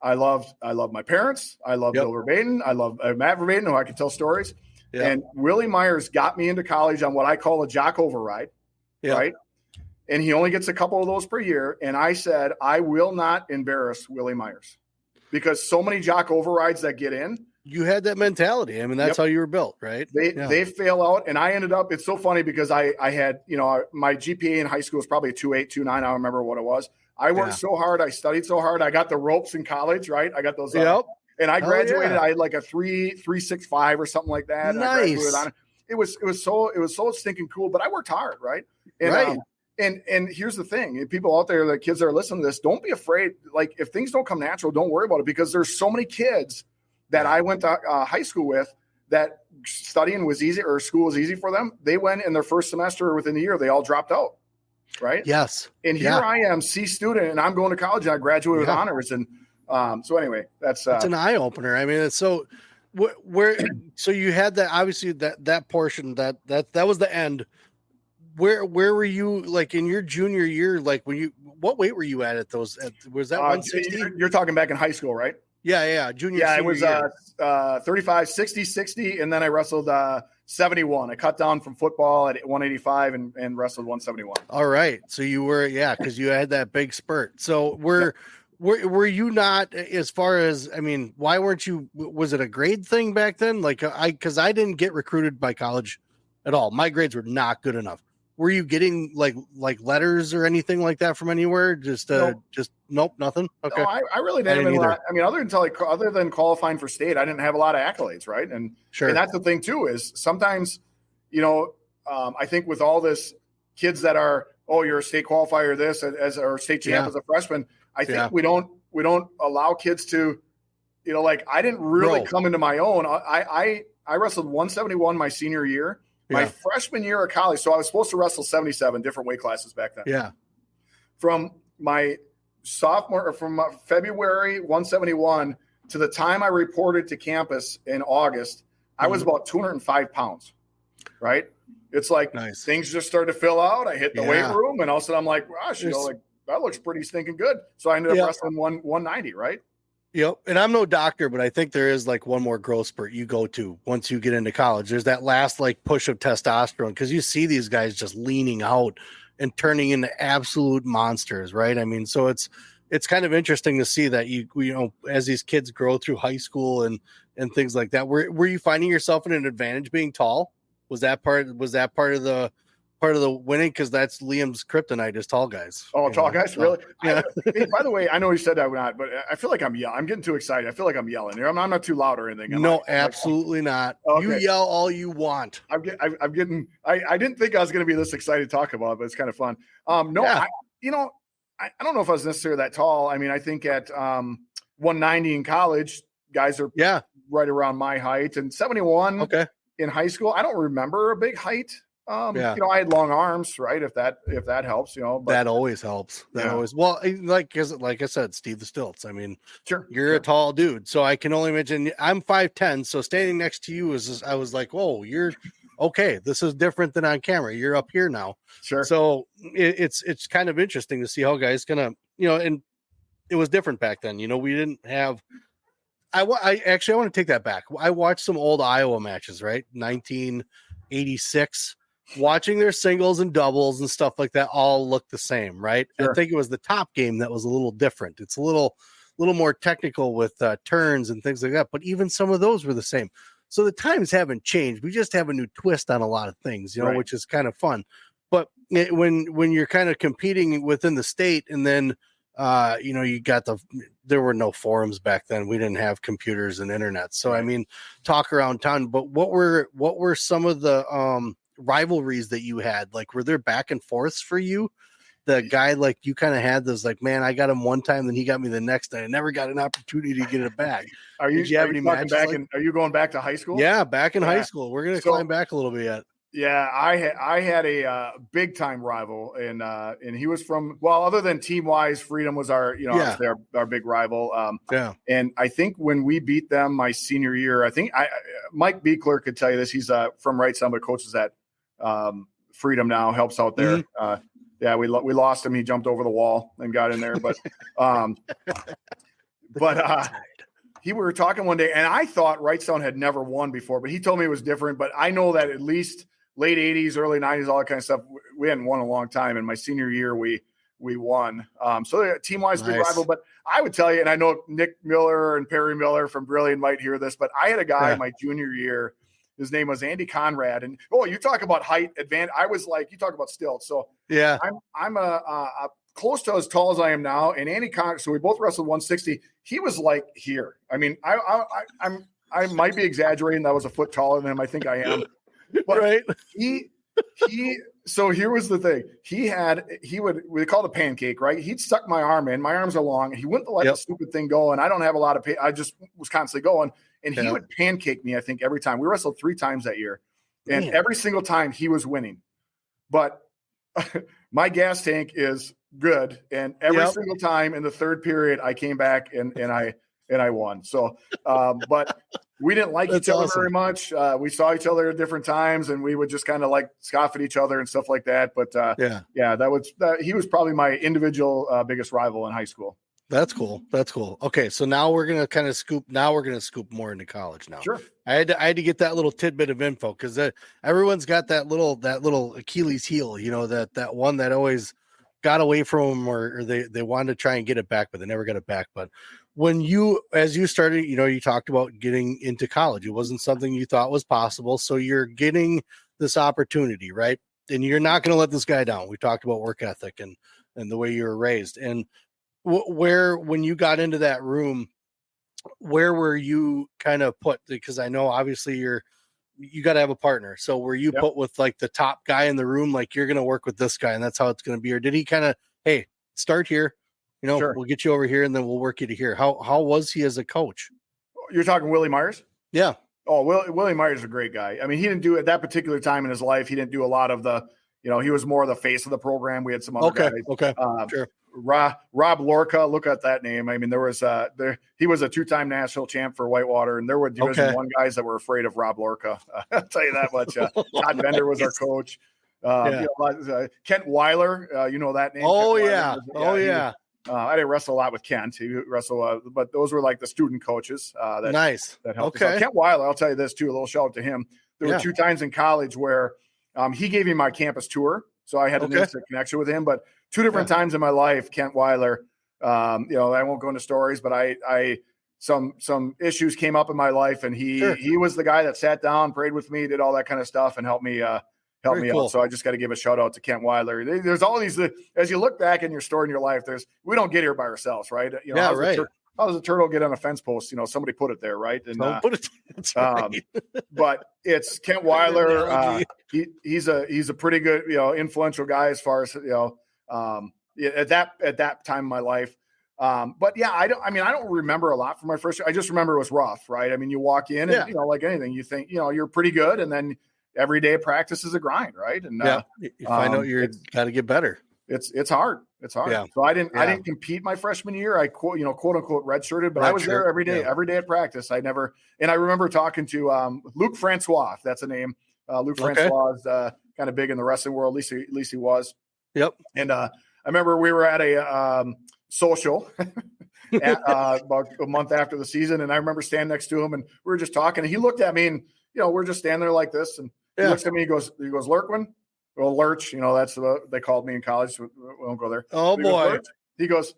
I love my parents. I love Bill Verbaden. I love Matt Verbaden, who I can tell stories. Yep. And Willie Myers got me into college on what I call a jock override. Yep. Right. And he only gets a couple of those per year. And I said, I will not embarrass Willie Myers because so many jock overrides that get in. You had that mentality. I mean, that's how you were built, right? They fail out. And I ended up, it's so funny because I had, my GPA in high school was probably a 2.8, 2.9. I don't remember what it was. I worked so hard. I studied so hard. I got the ropes in college, right? I got those. And I graduated. I had like a 3.65 or something like that. Nice. It was so stinking cool, but I worked hard, right? And, and here's the thing, people out there, the kids that are listening to this, don't be afraid. Like if things don't come natural, don't worry about it because there's so many kids that I went to high school with that studying was easy or school was easy for them. They went in their first semester or within the year, they all dropped out. Right. Yes. And here I am, C student, and I'm going to college and I graduated with honors. And so anyway, it's an eye opener. I mean, it's so so you had that, obviously that portion that was the end. Where were you like in your junior year? Like what weight were you at those? Was that 160? You're talking back in high school, right? Yeah. Junior. Yeah, it was 35, 60, 60. And then I wrestled 71. I cut down from football at 185 and wrestled 171. All right. So you were, because you had that big spurt. So were you not, as far as, I mean, why weren't you, was it a grade thing back then? Like because I didn't get recruited by college at all. My grades were not good enough. Were you getting like letters or anything like that from anywhere? Nope, nothing. Okay. No, I really didn't have a lot. I mean, other than qualifying for state, I didn't have a lot of accolades, right? And and that's the thing too, is sometimes, I think with all this kids that are, oh, you're a state qualifier, this as or state champ as a freshman, I think we don't allow kids to, like I didn't really come into my own. I wrestled 171 my senior year. My freshman year of college, so I was supposed to wrestle 77 different weight classes back then. Yeah. From my sophomore, from February 171 to the time I reported to campus in August, I was about 205 pounds, right? It's like things just started to fill out. I hit the weight room, and all of a sudden I'm like, gosh, like that looks pretty stinking good. So I ended up wrestling 190, right? Yep. And I'm no doctor, but I think there is like one more growth spurt you go to once you get into college. There's that last like push of testosterone because you see these guys just leaning out and turning into absolute monsters, right? I mean, so it's kind of interesting to see that you as these kids grow through high school and things like that. Were you finding yourself in an advantage being tall? Was that part of the winning? Because that's Liam's kryptonite is tall guys. Oh, tall guys, really? Yeah. By the way, I know you said that or not, but I feel like I'm yelling. I'm getting too excited. I feel like I'm yelling here. I'm not too loud or anything. Absolutely not. Okay. You yell all you want. I didn't think I was going to be this excited to talk about it, but it's kind of fun. I don't know if I was necessarily that tall. I mean, I think at 190 in college, guys are right around my height, and 71 in high school. I don't remember a big height. I had long arms, right? If that helps, but that always helps. Well, like I said, Steve the Stilts. I mean, you're a tall dude, so I can only imagine. I'm 5'10", so standing next to you I was like, whoa, you're okay. This is different than on camera. You're up here now. Sure. So it's kind of interesting to see how guys gonna, and it was different back then. We didn't have. I want to take that back. I watched some old Iowa matches, right? 1986. Watching their singles and doubles and stuff like that all look the same, right? Sure. I think it was the top game that was a little different. It's a little more technical with turns and things like that, but even some of those were the same. So the times haven't changed. We just have a new twist on a lot of things, which is kind of fun. But when you're kind of competing within the state and then you got there were no forums back then. We didn't have computers and internet. So, I mean, talk around town, but what were some of the, rivalries that you had? Like, were there back and forths for you? The guy, like, you kind of had this, like, man, I got him one time, then he got me the next day. I never got an opportunity to get it back. Did you have any matches? Are you going back to high school? Yeah, back in high school. We're going to climb back a little bit yet. Yeah, I had a big time rival, and he was from, well, other than team wise, Freedom was our our big rival. And I think when we beat them my senior year, I think Mike Beekler could tell you this. He's from Right Sound, but coaches at Freedom now, helps out there. Yeah, we lost him. He jumped over the wall and got in there, but we were talking one day, and I thought Wrightstown had never won before, but he told me it was different. But I know that at least late 80s, early 90s, all that kind of stuff, we hadn't won a long time. In my senior year, we won. So team-wise, big rival. But I would tell you, and I know Nick Miller and Perry Miller from Brilliant might hear this, but I had a guy my junior year. His name was Andy Conrad. And, you talk about height advantage. I was like, you talk about stilts. So yeah, I'm a close to as tall as I am now. And Andy Conrad, so we both wrestled 160. He was like here. I mean, I might be exaggerating. That was a foot taller than him. I think I am. But so here was the thing. We call it a pancake, right? He'd suck my arm in. My arms are long. He wouldn't let the stupid thing go. And I don't have a lot of I just was constantly going. And he would pancake me, I think, every time. We wrestled 3 times that year. And every single time he was winning. But my gas tank is good. And every single time in the third period, I came back and I won. So, but we didn't like each other very much. We saw each other at different times, and we would just kind of like scoff at each other and stuff like that. But he was probably my individual biggest rival in high school. That's cool. Okay, so now we're gonna kind of scoop. Now we're gonna scoop more into college. Now, sure. I had to get that little tidbit of info because everyone's got that little Achilles heel. That one that always got away from them, or they wanted to try and get it back, but they never got it back. But as you started, you talked about getting into college. It wasn't something you thought was possible, so you're getting this opportunity, right? And you're not going to let this guy down. We talked about work ethic and the way you were raised, and when you got into that room, where were you kind of put? Because I know obviously you got to have a partner. So were you put with like the top guy in the room, like you're going to work with this guy and that's how it's going to be? Or did he kind of, hey, start here, sure, we'll get you over here and then we'll work you to here. How was he as a coach? You're talking Willie Myers? Yeah. Oh, Willie Myers is a great guy. I mean, he didn't do at that particular time in his life. He didn't do a lot of the, he was more the face of the program. We had some other guys. Okay. Sure. Rob Leurquin, look at that name. I mean, there was he was a 2-time national champ for Whitewater, and there were Division I guys that were afraid of Rob Leurquin. I'll tell you that much. Todd Bender was our coach. Kent Weiler, that name. Oh, Kent Weiler, yeah. I didn't wrestle a lot with Kent. He wrestled, but those were like the student coaches. That helped us out. Kent Weiler, I'll tell you this too. A little shout out to him. There were 2 times in college where he gave me my campus tour, so I had an instant connection with him. But 2 different times in my life, Kent Weiler. I won't go into stories, but I some issues came up in my life, and he was the guy that sat down, prayed with me, did all that kind of stuff, and helped me out. So I just got to give a shout out to Kent Weiler. There's all these, as you look back in your story in your life, we don't get here by ourselves, right? How does a turtle get on a fence post? Somebody put it there, right? And that's right. But it's Kent Weiler. He's a pretty good, influential guy as far as at that time in my life. But yeah, I don't remember a lot from my first year. I just remember it was rough, right? I mean, you walk in and like anything, you think you're pretty good, and then every day of practice is a grind, right? And you find out you got to get better. It's hard. It's hard. Yeah. So I didn't compete my freshman year. I quote unquote redshirted, but I was there every day at practice. I remember talking to Luke Francois. That's a name. Luke Francois is kind of big in the wrestling world. At least he was. Yep. And I remember we were at a social about a month after the season, and I remember standing next to him, and we were just talking. And he looked at me, and we're just standing there like this, and he looks at me. He goes, Leurquin. Well, Lurch, that's what they called me in college. So we won't go there. Oh, boy. He goes,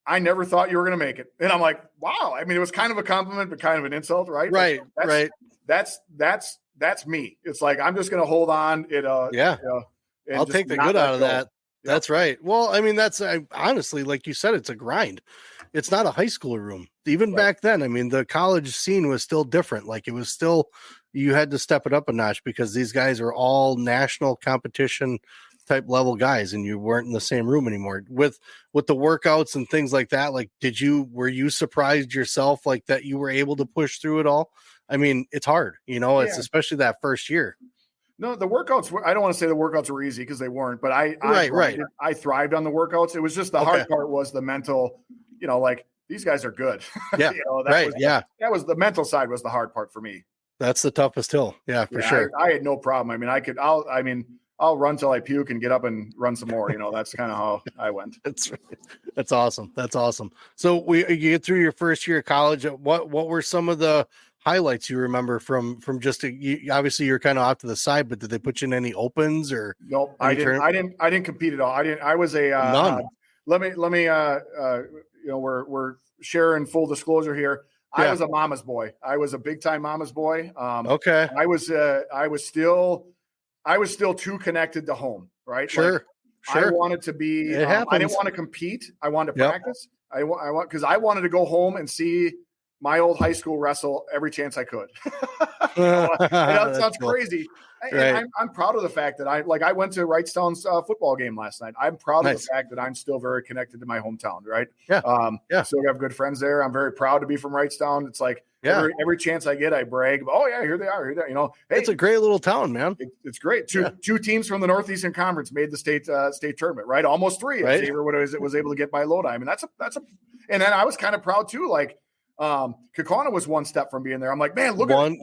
I never thought you were going to make it. And I'm like, wow. I mean, it was kind of a compliment, but kind of an insult, right? Right. That's me. It's like, I'm just going to hold on. I'll take the good out of that. That's right. Well, I mean, honestly, like you said, it's a grind. It's not a high school room. Even back then, I mean, the college scene was still different. Like it was still, you had to step it up a notch because these guys are all national competition type level guys, and you weren't in the same room anymore with the workouts and things like that. Like, were you surprised yourself like that you were able to push through it all? I mean, it's hard, it's especially that first year. No, the workouts, I don't want to say the workouts were easy because they weren't, but I thrived on the workouts. It was just the hard part was the mental, like these guys are good. Yeah. That was the mental side was the hard part for me. That's the toughest hill. Yeah, for sure. I had no problem. I mean, I'll run till I puke and get up and run some more. That's kind of how I went. That's awesome. That's awesome. So you get through your first year of college. What were some of the highlights you remember from just obviously you're kind of off to the side, but did they put you in any opens or? Nope, I didn't compete at all. I was a none. Let me we're sharing full disclosure here. I was a mama's boy. I was a big time mama's boy. Okay. I was still too connected to home, right? Sure. I wanted to be, I didn't want to compete. I wanted to practice. Because I wanted to go home and see my old high school wrestle every chance I could. That sounds crazy. Right. I'm proud of the fact that I went to Wrightstown's football game last night. I'm proud of the fact that I'm still very connected to my hometown. Right. Yeah. I still have good friends there. I'm very proud to be from Wrightstown. It's like every chance I get, I brag. Oh yeah, here they are. Here they are. Hey, it's a great little town, man. It's great. Two teams from the Northeastern Conference made the state tournament. Right. Almost three. Right. Xavier was able to get by Lodi. I mean, and then I was kind of proud too. Like, Kaukauna was one step from being there. I'm like, man, look at I'm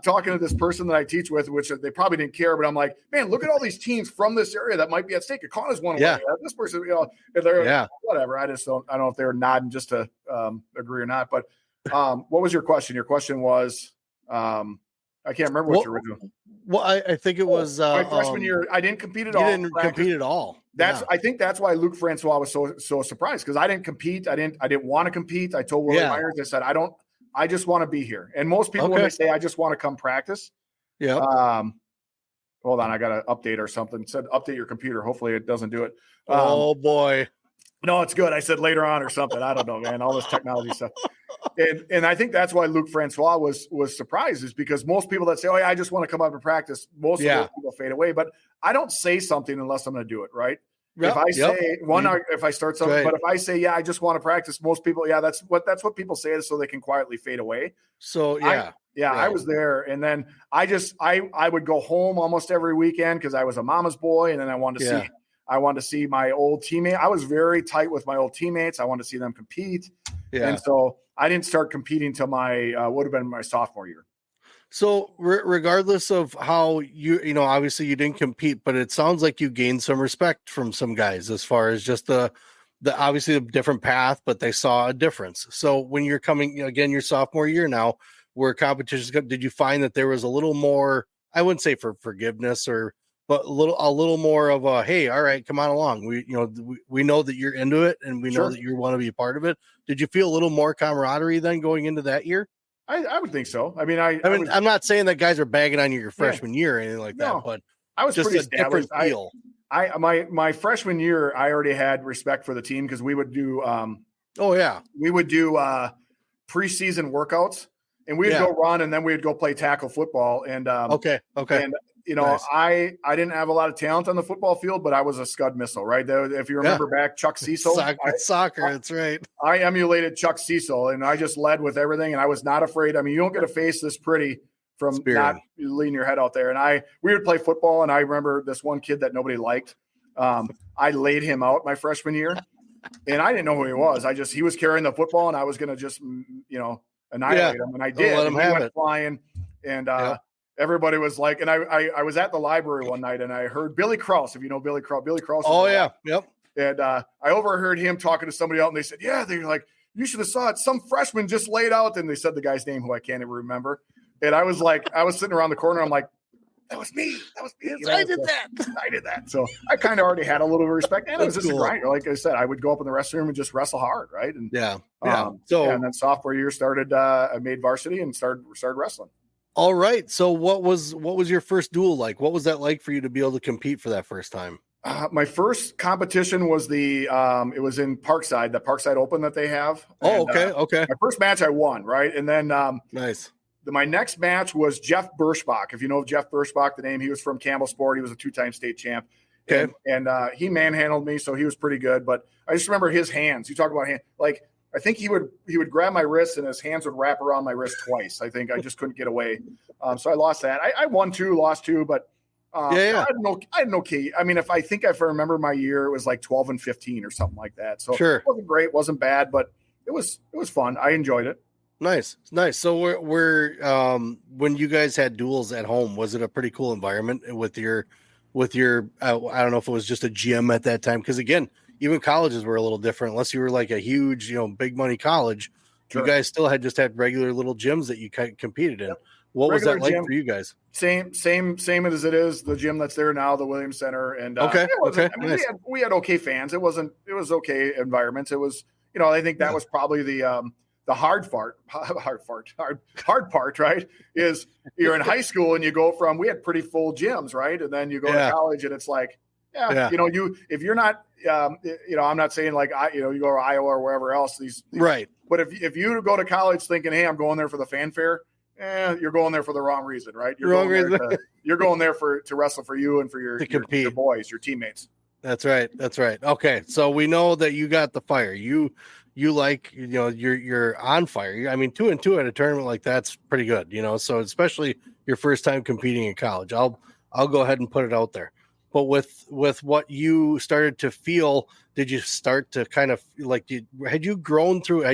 talking to this person that I teach with, which they probably didn't care, but I'm like, man, look at all these teams from this area that might be at stake. Kaukauna's one away. This person, they're whatever. I don't know if they were nodding just to agree or not. But what was your question? Your question was I can't remember what your original. Well, I think it was my freshman year. I didn't compete at all. You didn't compete at all. I think that's why Luc Francois was so surprised because I didn't compete. I didn't want to compete. I told Willie Myers, I said, I just want to be here. And most people when they say I just want to come practice. Yeah. Hold on, I got an update or something. It said update your computer. Hopefully it doesn't do it. Oh boy. No, it's good. I said later on or something. I don't know, man. All this technology stuff. And I think that's why Luc Francois was surprised is because most people that say, oh yeah, I just want to come up and practice, most of those people fade away. But I don't say something unless I'm going to do it, right? If I say if I start something, but if I say, I just want to practice, most people, that's what people say is so they can quietly fade away. So I was there. And then I would go home almost every weekend because I was a mama's boy. And then I wanted to see my old teammate. I was very tight with my old teammates. I wanted to see them compete. Yeah. And so I didn't start competing till my would have been my sophomore year. So regardless of how you obviously you didn't compete, but it sounds like you gained some respect from some guys as far as just the obviously a different path, but they saw a difference. So when you're coming again, your sophomore year now, where competitions come, did you find that there was a little more, I wouldn't say for forgiveness but a little more of a, hey, all right, come on along. We know that you're into it and we know that you want to be a part of it. Did you feel a little more camaraderie then going into that year? I would think so. I mean, I'm not saying that guys are bagging on you your freshman year or anything like that, but I was just pretty a different feel. My freshman year, I already had respect for the team because we would do we would do preseason workouts and we'd go run and then we'd go play tackle football and and nice. I didn't have a lot of talent on the football field, but I was a scud missile, right? If you remember back, Chuck Cecil. Soccer, that's right. I emulated Chuck Cecil, and I just led with everything, and I was not afraid. I mean, you don't get a face this pretty from not leaning your head out there. And we would play football, and I remember this one kid that nobody liked. I laid him out my freshman year, and I didn't know who he was. He was carrying the football, and I was going to just, annihilate him, and I did. Let him have it. Flying, and everybody was like, and I was at the library one night and I heard Billy Krause, if you know Billy Krause. Oh yeah. Yep. And I overheard him talking to somebody else and they said, they're like, you should have saw it. Some freshman just laid out. And they said the guy's name who I can't even remember. And I was like, I was sitting around the corner. I'm like, that was me. I did that. So I kind of already had a little respect. And it was just a grind. Like I said, I would go up in the restroom and just wrestle hard. Right. And and then sophomore year started, I made varsity and started wrestling. All right. So what was your first duel like? What was that like for you to be able to compete for that first time? My first competition was it was in Parkside, the Parkside Open that they have. Oh, okay. Okay. My first match I won, right? And then nice. My next match was Jeff Birschbach. If you know Jeff Birschbach, the name, he was from Campbell Sport. He was a 2-time state champ. Okay. And he manhandled me, so he was pretty good. But I just remember his hands. You talk about hand, like I think he would grab my wrist and his hands would wrap around my wrist twice. I think I just couldn't get away. So I lost that. I won 2, lost 2, but I had no key. I mean, if I remember my year, it was like 12-15 or something like that. So sure. It wasn't great, wasn't bad, but it was fun. I enjoyed it. Nice. So we're when you guys had duels at home, was it a pretty cool environment with your I don't know if it was just a gym at that time, because again, even colleges were a little different. Unless you were like a huge, big money college, sure. You guys still had regular little gyms that you competed in. What regular was that like for you guys? Same as it is the gym that's there now, the Williams Center. And okay. I mean, nice. we had okay fans. It was okay environments. It was, I think that was probably the hard part, right? Is you're in high school and you go from, we had pretty full gyms, right? And then you go to college and it's like, if you're not, I'm not saying like, you go to Iowa or wherever else these right. But if you go to college thinking, hey, I'm going there for the fanfare, you're going there for the wrong reason, right? You're going there to wrestle for you and for your boys, your teammates. That's right. Okay. So we know that you got the fire. You you're on fire. I mean, 2-2 at a tournament like that's pretty good, so especially your first time competing in college. I'll go ahead and put it out there. But with what you started to feel, did you start to kind of like, had you gone through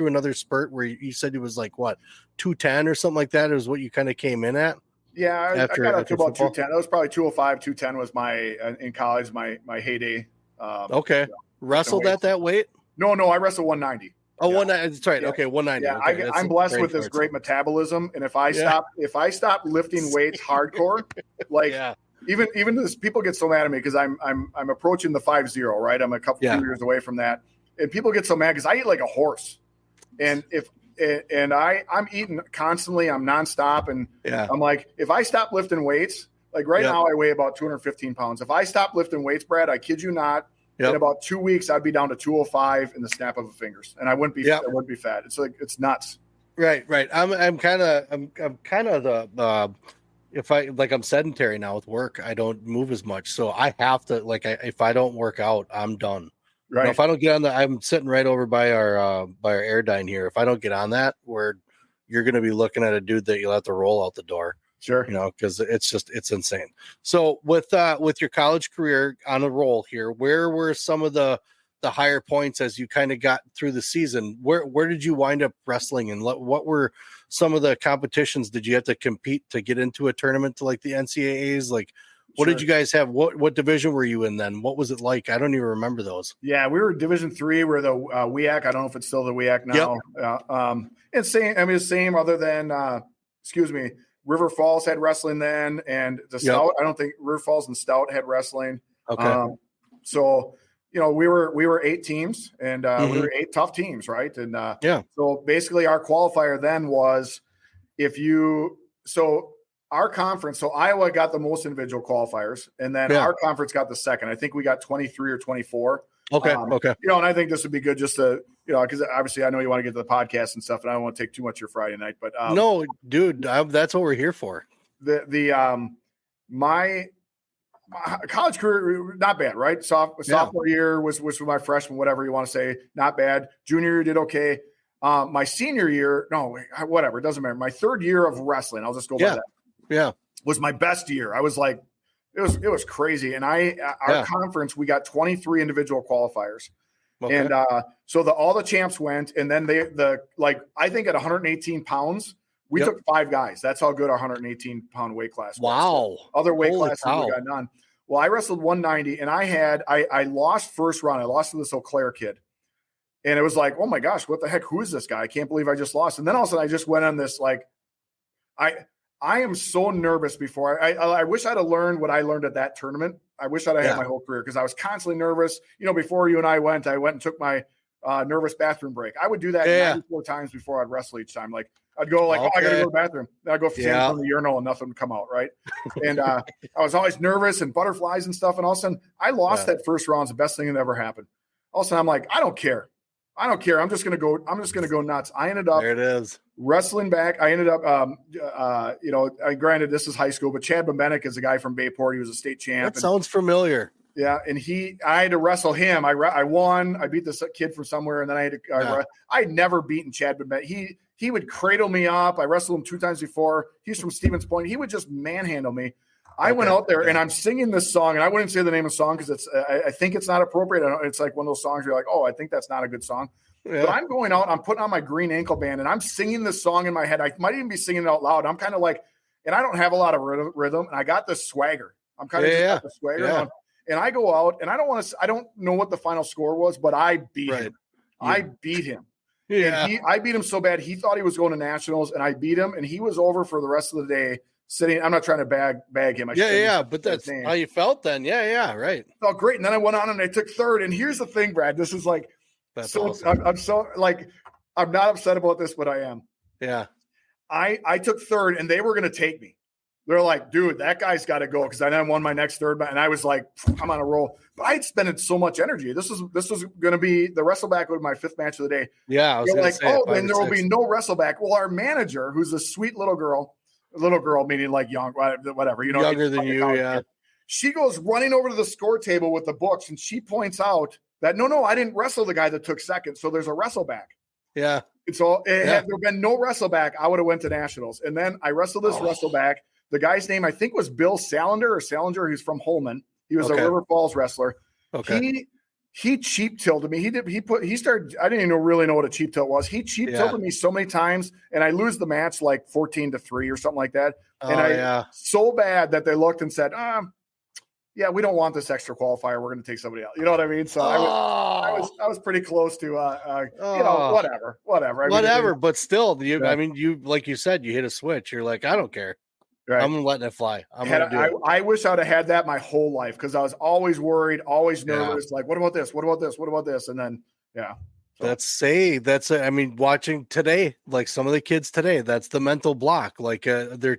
another spurt where you said it was like what, 210 or something like that? It was what you kind of came in at? Yeah, I got up to about 210. That was probably 205, 210 was my in college, my heyday. Okay. Wrestled at that weight? No, I wrestled 190. Oh, 190. That's right. Yeah. Okay, 190. Yeah, okay. I'm blessed with this great metabolism, and if I stop lifting weights hardcore, like even this, people get so mad at me because I'm approaching the 50, right? I'm a couple few years away from that, and people get so mad because I eat like a horse, and I'm eating constantly, I'm nonstop, and I'm like, if I stop lifting weights, like right now I weigh about 215 pounds. If I stop lifting weights, Brad, I kid you not. Yep. In about 2 weeks, I'd be down to 205 in the snap of the fingers, and I wouldn't be. I wouldn't be fat. It's like it's nuts. Right. I'm kind of the if I like I'm sedentary now with work. I don't move as much, so I have to if I don't work out, I'm done. Right. If I don't get on I'm sitting right over by our Airdyne here. If I don't get on that, you're going to be looking at a dude that you'll have to roll out the door. Sure. Because it's insane. So with your college career on a roll here, where were some of the higher points as you kind of got through the season? Where did you wind up wrestling, and what were some of the competitions? Did you have to compete to get into a tournament to like the NCAAs? Like, what did you guys have? What division were you in then? What was it like? I don't even remember those. Yeah, we were Division III. We're the WEAC. I don't know if it's still the WEAC now. Yep. It's same. I mean, it's same other than River Falls had wrestling then, and the Stout. I don't think River Falls and Stout had wrestling. Okay. So we were 8 teams, and we were 8 tough teams, right? And so basically our qualifier then was our conference. So Iowa got the most individual qualifiers, and then our conference got the second. I think we got 23 or 24. Okay. And I think this would be good just to, because obviously I know you want to get to the podcast and stuff, and I don't want to take too much of your Friday night, but no, dude, that's what we're here for. My college career, not bad, right? Sophomore year was my freshman, whatever you want to say, not bad. Junior year did okay. My senior year, whatever, it doesn't matter. My third year of wrestling, I'll just go by that. Yeah, was my best year. I was like, it was crazy. And our conference, we got 23 individual qualifiers. Okay. And so all the champs went, and then I think at 118 pounds, we took 5 guys. That's how good our 118 pound weight class was. Wow. So other weight classes we got none. Well, I wrestled 190, and I lost first round. I lost to this Eau Claire kid. And it was like, oh my gosh, what the heck? Who is this guy? I can't believe I just lost. And then all of a sudden I just went on this, I am so nervous before. I wish I'd have learned what I learned at that tournament. I wish I'd have had my whole career, because I was constantly nervous. Before you and I went and took my nervous bathroom break. I would do that 94 times before I'd wrestle each time. Like I'd go like, okay. I gotta go to the bathroom. Then I'd go stand from the urinal and nothing would come out, right? And I was always nervous and butterflies and stuff. And all of a sudden I lost that first round. It's the best thing that ever happened. All of a sudden I'm like, I don't care. I'm just gonna go nuts. I ended up there it is. wrestling back. I ended up granted this is high school, but Chad Bembenek is a guy from Bayport. He was a state champ. That sounds familiar. Yeah, and I had to wrestle him. I won. I beat this kid from somewhere, and then I had to. I'd never beaten Chad Bembenek. He would cradle me up. I wrestled him 2 times before. He's from Stevens Point. He would just manhandle me. I went out there and I'm singing this song, and I wouldn't say the name of the song because it's. I think it's not appropriate. It's like one of those songs you're like, oh, I think that's not a good song. Yeah. But I'm going out. I'm putting on my green ankle band, and I'm singing this song in my head. I might even be singing it out loud. I'm kind of like, and I don't have a lot of rhythm, and I got this swagger. I'm kind of got the swagger. Yeah. And I go out, and I don't know what the final score was, but I beat him. Yeah. I beat him. Yeah. And I beat him so bad, he thought he was going to nationals, and I beat him, and he was over for the rest of the day sitting. I'm not trying to bag him. But that's how you felt then. Yeah, right. Felt great. And then I went on and I took third. And here's the thing, Brad. This is like, that's awesome. I'm so like, I'm not upset about this, but I am. Yeah. I took third, and they were going to take me. They're like, dude, that guy's got to go, because I then won my next third, and I was like, I'm on a roll. But I had spent so much energy. This was going to be the wrestleback was my 5th match of the day. Yeah, I was like, then there will be no wrestleback. Well, our manager, who's a sweet little girl meaning like young, whatever, younger than you, yeah. She goes running over to the score table with the books, and she points out that no, I didn't wrestle the guy that took second, so there's a wrestleback. Yeah. Had there been no wrestleback, I would have went to nationals. And then I wrestled this wrestleback. The guy's name, I think, was Bill Salinger. He's from Holman. He was a River Falls wrestler. Okay. He cheap tilted me. He started. I didn't even really know what a cheap tilt was. He cheap tilted me so many times, and I lose the match like 14-3 or something like that. And so bad that they looked and said, yeah, we don't want this extra qualifier. We're going to take somebody else. You know what I mean? So I was pretty close to, whatever. But still, I mean, you, like you said, you hit a switch. You're like, I don't care. Right. I'm letting it fly. I wish I'd have had that my whole life, because I was always worried, always nervous. Like, what about this? What about this? What about this? And then, I mean, watching today, like some of the kids today, that's the mental block. Like they're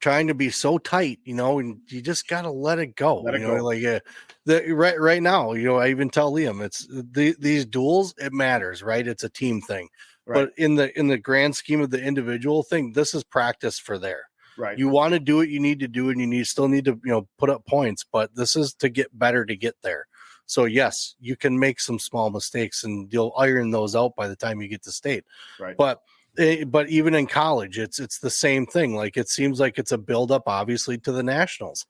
trying to be so tight, and you just got to let it go. Right now, I even tell Liam, it's these duels, it matters, right? It's a team thing. Right. But in the grand scheme of the individual thing, this is practice for there. Right. You want to do it, you need to do it, and you still need to, put up points, but this is to get better to get there. So yes, you can make some small mistakes and you'll iron those out by the time you get to state. Right. But even in college, it's the same thing. Like, it seems like it's a buildup, obviously, to the nationals.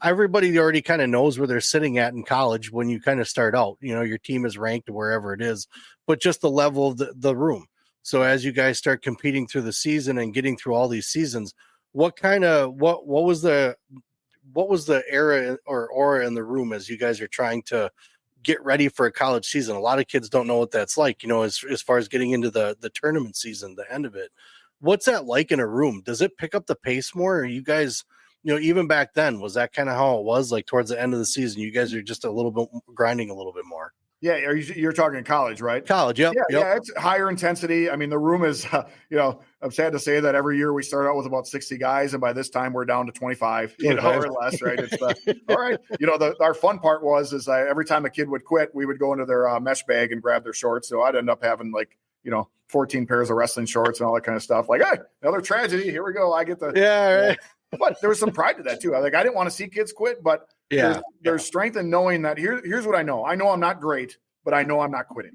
Everybody already kind of knows where they're sitting at in college when you kind of start out. Your team is ranked wherever it is, but just the level of the room. So as you guys start competing through the season and getting through all these seasons, what was the era or aura in the room as you guys are trying to get ready for a college season? A lot of kids don't know what that's like, as far as getting into the tournament season, the end of it. What's that like in a room? Does it pick up the pace more? Or you guys, even back then, was that kind of how it was? Like towards the end of the season, you guys are just a little bit grinding a little bit more. Yeah, you're talking college, right? College, yep. Yeah, it's higher intensity. I mean, the room is, I'm sad to say that every year we start out with about 60 guys, and by this time we're down to 25, or less, right? It's all right. Our fun part was every time a kid would quit, we would go into their mesh bag and grab their shorts. So I'd end up having 14 pairs of wrestling shorts and all that kind of stuff. Like, hey, another tragedy. Here we go. I get the right. But there was some pride to that too. I didn't want to see kids quit, but there's strength in knowing that here's what I know. I know I'm not great, but I know I'm not quitting.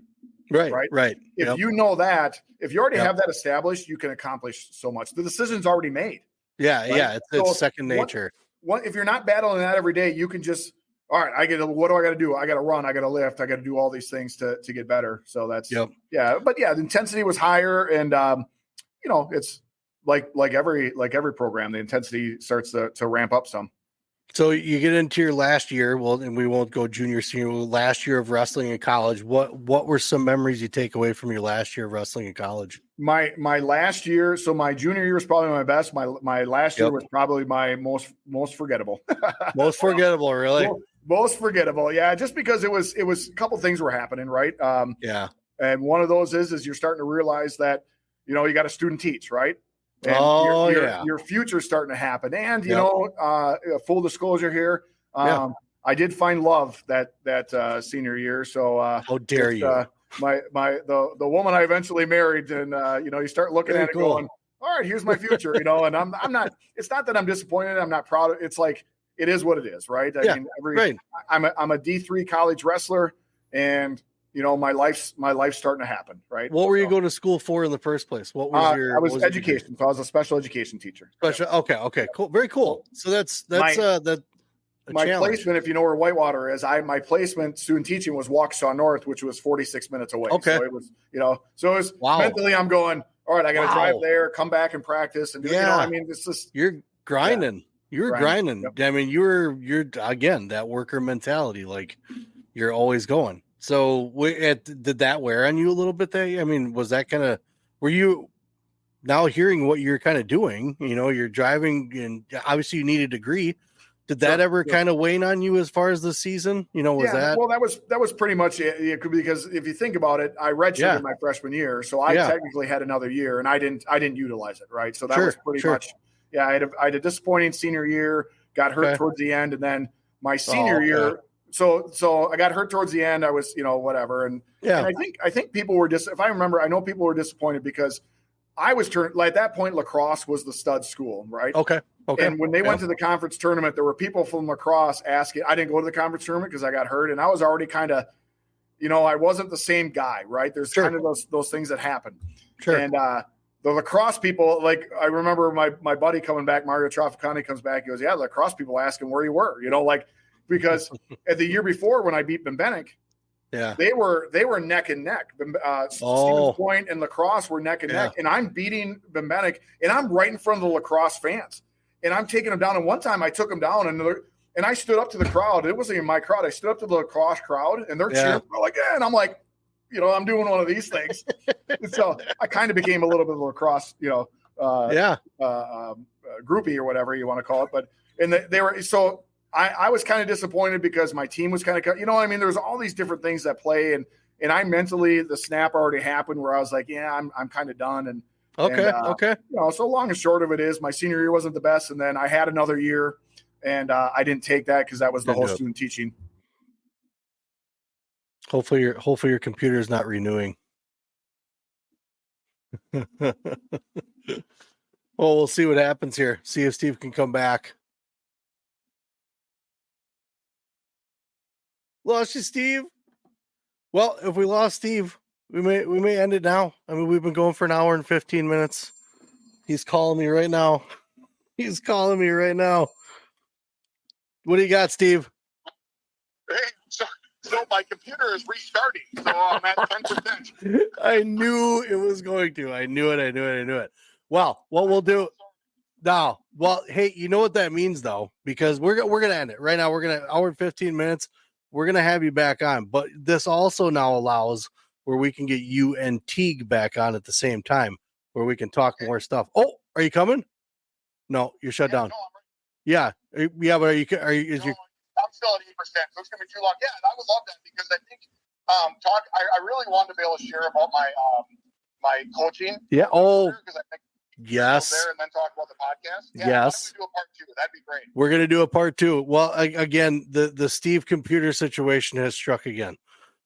Right. If you know that, if you already have that established, you can accomplish so much. The decision's already made. Yeah, right? Yeah. It's second nature. What if you're not battling that every day, you can just, all right, what do I got to do? I got to run. I got to lift. I got to do all these things to get better. So that's, But the intensity was higher, and it's like every program, the intensity starts to ramp up some. So you get into your last year, and we won't go junior, senior, last year of wrestling in college. What were some memories you take away from your last year of wrestling in college? My last year, so my junior year was probably my best. My last year was probably my most forgettable. Most forgettable, really? Most forgettable. Yeah. Just because it was a couple things were happening, right? Yeah. And one of those is you're starting to realize that, you know, you got a student teach, right? And your future's starting to happen. And, you know, full disclosure here, I did find love that senior year. So how dare you? The woman I eventually married, and you know, you start looking at it going, all right, here's my future, you know, and I'm not, it's not that I'm disappointed. I'm not proud. It's like, it is what it is. Right. I mean, I'm a D3 college wrestler, and you know, my life's starting to happen. Right. What were you going to school for in the first place? What was I was education. So I was a special education teacher. Okay. Cool. Very cool. So that's my challenge. Placement, if you know where Whitewater is, my placement student teaching was Waukesha North, which was 46 minutes away. Okay. So it was, you know, mentally I'm going, all right, I got to drive there, come back and practice and do, you know, I mean, it's just, you're grinding. Yeah. You were grinding. Yep. I mean, you're again, that worker mentality, like you're always going. So did that wear on you a little bit there? I mean, was that were you now hearing what you're kind of doing, you know, you're driving and obviously you need a degree. Did that ever kind of wane on you as far as the season? You know, that was pretty much it, because if you think about it, I redshirted my freshman year. So I technically had another year and I didn't utilize it. Right. So that was pretty much, I had a disappointing senior year, got hurt towards the end. And then my senior year, so I got hurt towards the end. I was, you know, whatever. And I think people were if I remember, I know people were disappointed because I was at that point, lacrosse was the stud school. Right. Okay. And when they went to the conference tournament, there were people from lacrosse asking. I didn't go to the conference tournament because I got hurt, and I was already kind of, you know, I wasn't the same guy, right? There's kind of those things that happen. Sure. And the lacrosse people, like I remember my buddy coming back, Mario Traficani comes back. He goes, "Yeah, the lacrosse people asking where you were," you know, like because at the year before when I beat Bembenek, they were neck and neck. Stevens Point and lacrosse were neck and neck, and I'm beating Bembenek, and I'm right in front of the lacrosse fans. And I'm taking them down. And one time I took them down and I stood up to the crowd. It wasn't even my crowd. I stood up to the lacrosse crowd and they're cheering. They're like, yeah. And I'm like, you know, I'm doing one of these things. And so I kind of became a little bit of a lacrosse, you know, groupie or whatever you want to call it. But, and they were, so I was kind of disappointed because my team was kind of, you know what I mean? There's all these different things that play. And I mentally, the snap already happened where I was like, yeah, I'm kind of done. And, Okay. You know, so long and short of it is my senior year wasn't the best. And then I had another year and I didn't take that because that was the whole student teaching. Hopefully your computer is not renewing. Well, we'll see what happens here. See if Steve can come back. Lost you, Steve? Well, if we lost Steve, we may end it now. I mean, we've been going for an hour and 15 minutes. He's calling me right now. What do you got, Steve? Hey, so my computer is restarting, so I'm at 10%. I knew it was going to. I knew it. Well, what we'll do now. Well, hey, you know what that means though, because we're gonna end it right now. We're gonna hour and 15 minutes. We're gonna have you back on, but this also now allows where we can get you and Teague back on at the same time, where we can talk more stuff. Oh, are you coming? No, you're shut down. No, yeah, but are you? I'm still at 8%, so it's gonna be too long. Yeah, and I would love that because I think I really want to be able to share about my my coaching. Yeah. Oh. Because I think yes. There and then talk about the podcast. Yeah, yes. Do a part 2. That'd be great. We're gonna do a part 2. Well, again, the Steve computer situation has struck again,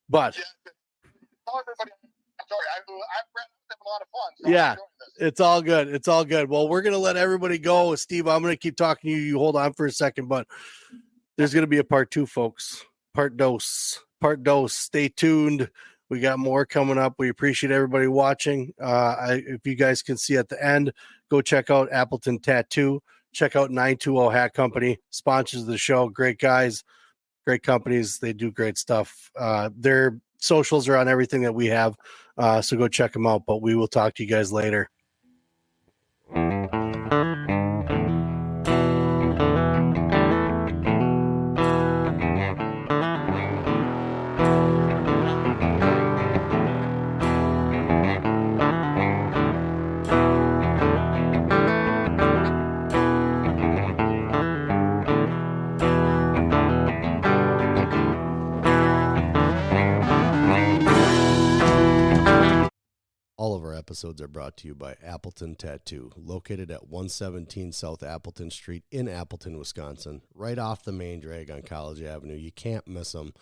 but. Yeah. Tell everybody. I'm sorry. I've having a lot of fun. So yeah, it's all good. It's all good. Well, we're gonna let everybody go. Steve, I'm gonna keep talking to you. You hold on for a second, but there's gonna be a part 2, folks. Part dose. Stay tuned. We got more coming up. We appreciate everybody watching. If you guys can see at the end, go check out Appleton Tattoo. Check out 920 Hat Company, sponsors of the show. Great guys, great companies. They do great stuff. Their socials are on everything that we have. So go check them out. But we will talk to you guys later. All of our episodes are brought to you by Appleton Tattoo, located at 117 South Appleton Street in Appleton, Wisconsin, right off the main drag on College Avenue. You can't miss them.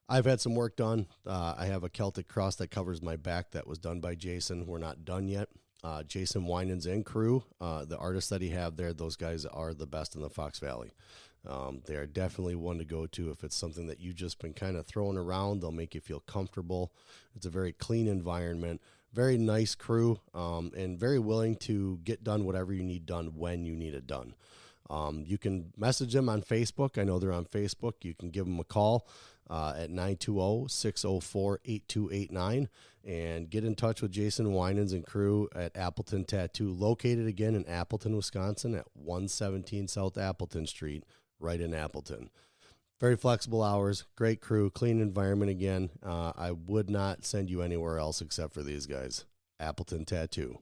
I've had some work done. I have a Celtic cross that covers my back that was done by Jason. We're not done yet. Jason Winans and crew, the artists that he have there, those guys are the best in the Fox Valley. They are definitely one to go to if it's something that you've just been kind of throwing around. They'll make you feel comfortable. It's a very clean environment, very nice crew, and very willing to get done whatever you need done when you need it done. You can message them on Facebook. I know they're on Facebook. You can give them a call at 920-604-8289 and get in touch with Jason Winans and crew at Appleton Tattoo, located again in Appleton, Wisconsin at 117 South Appleton Street, right in Appleton. Very flexible hours, great crew, clean environment again. I would not send you anywhere else except for these guys. Appleton Tattoo.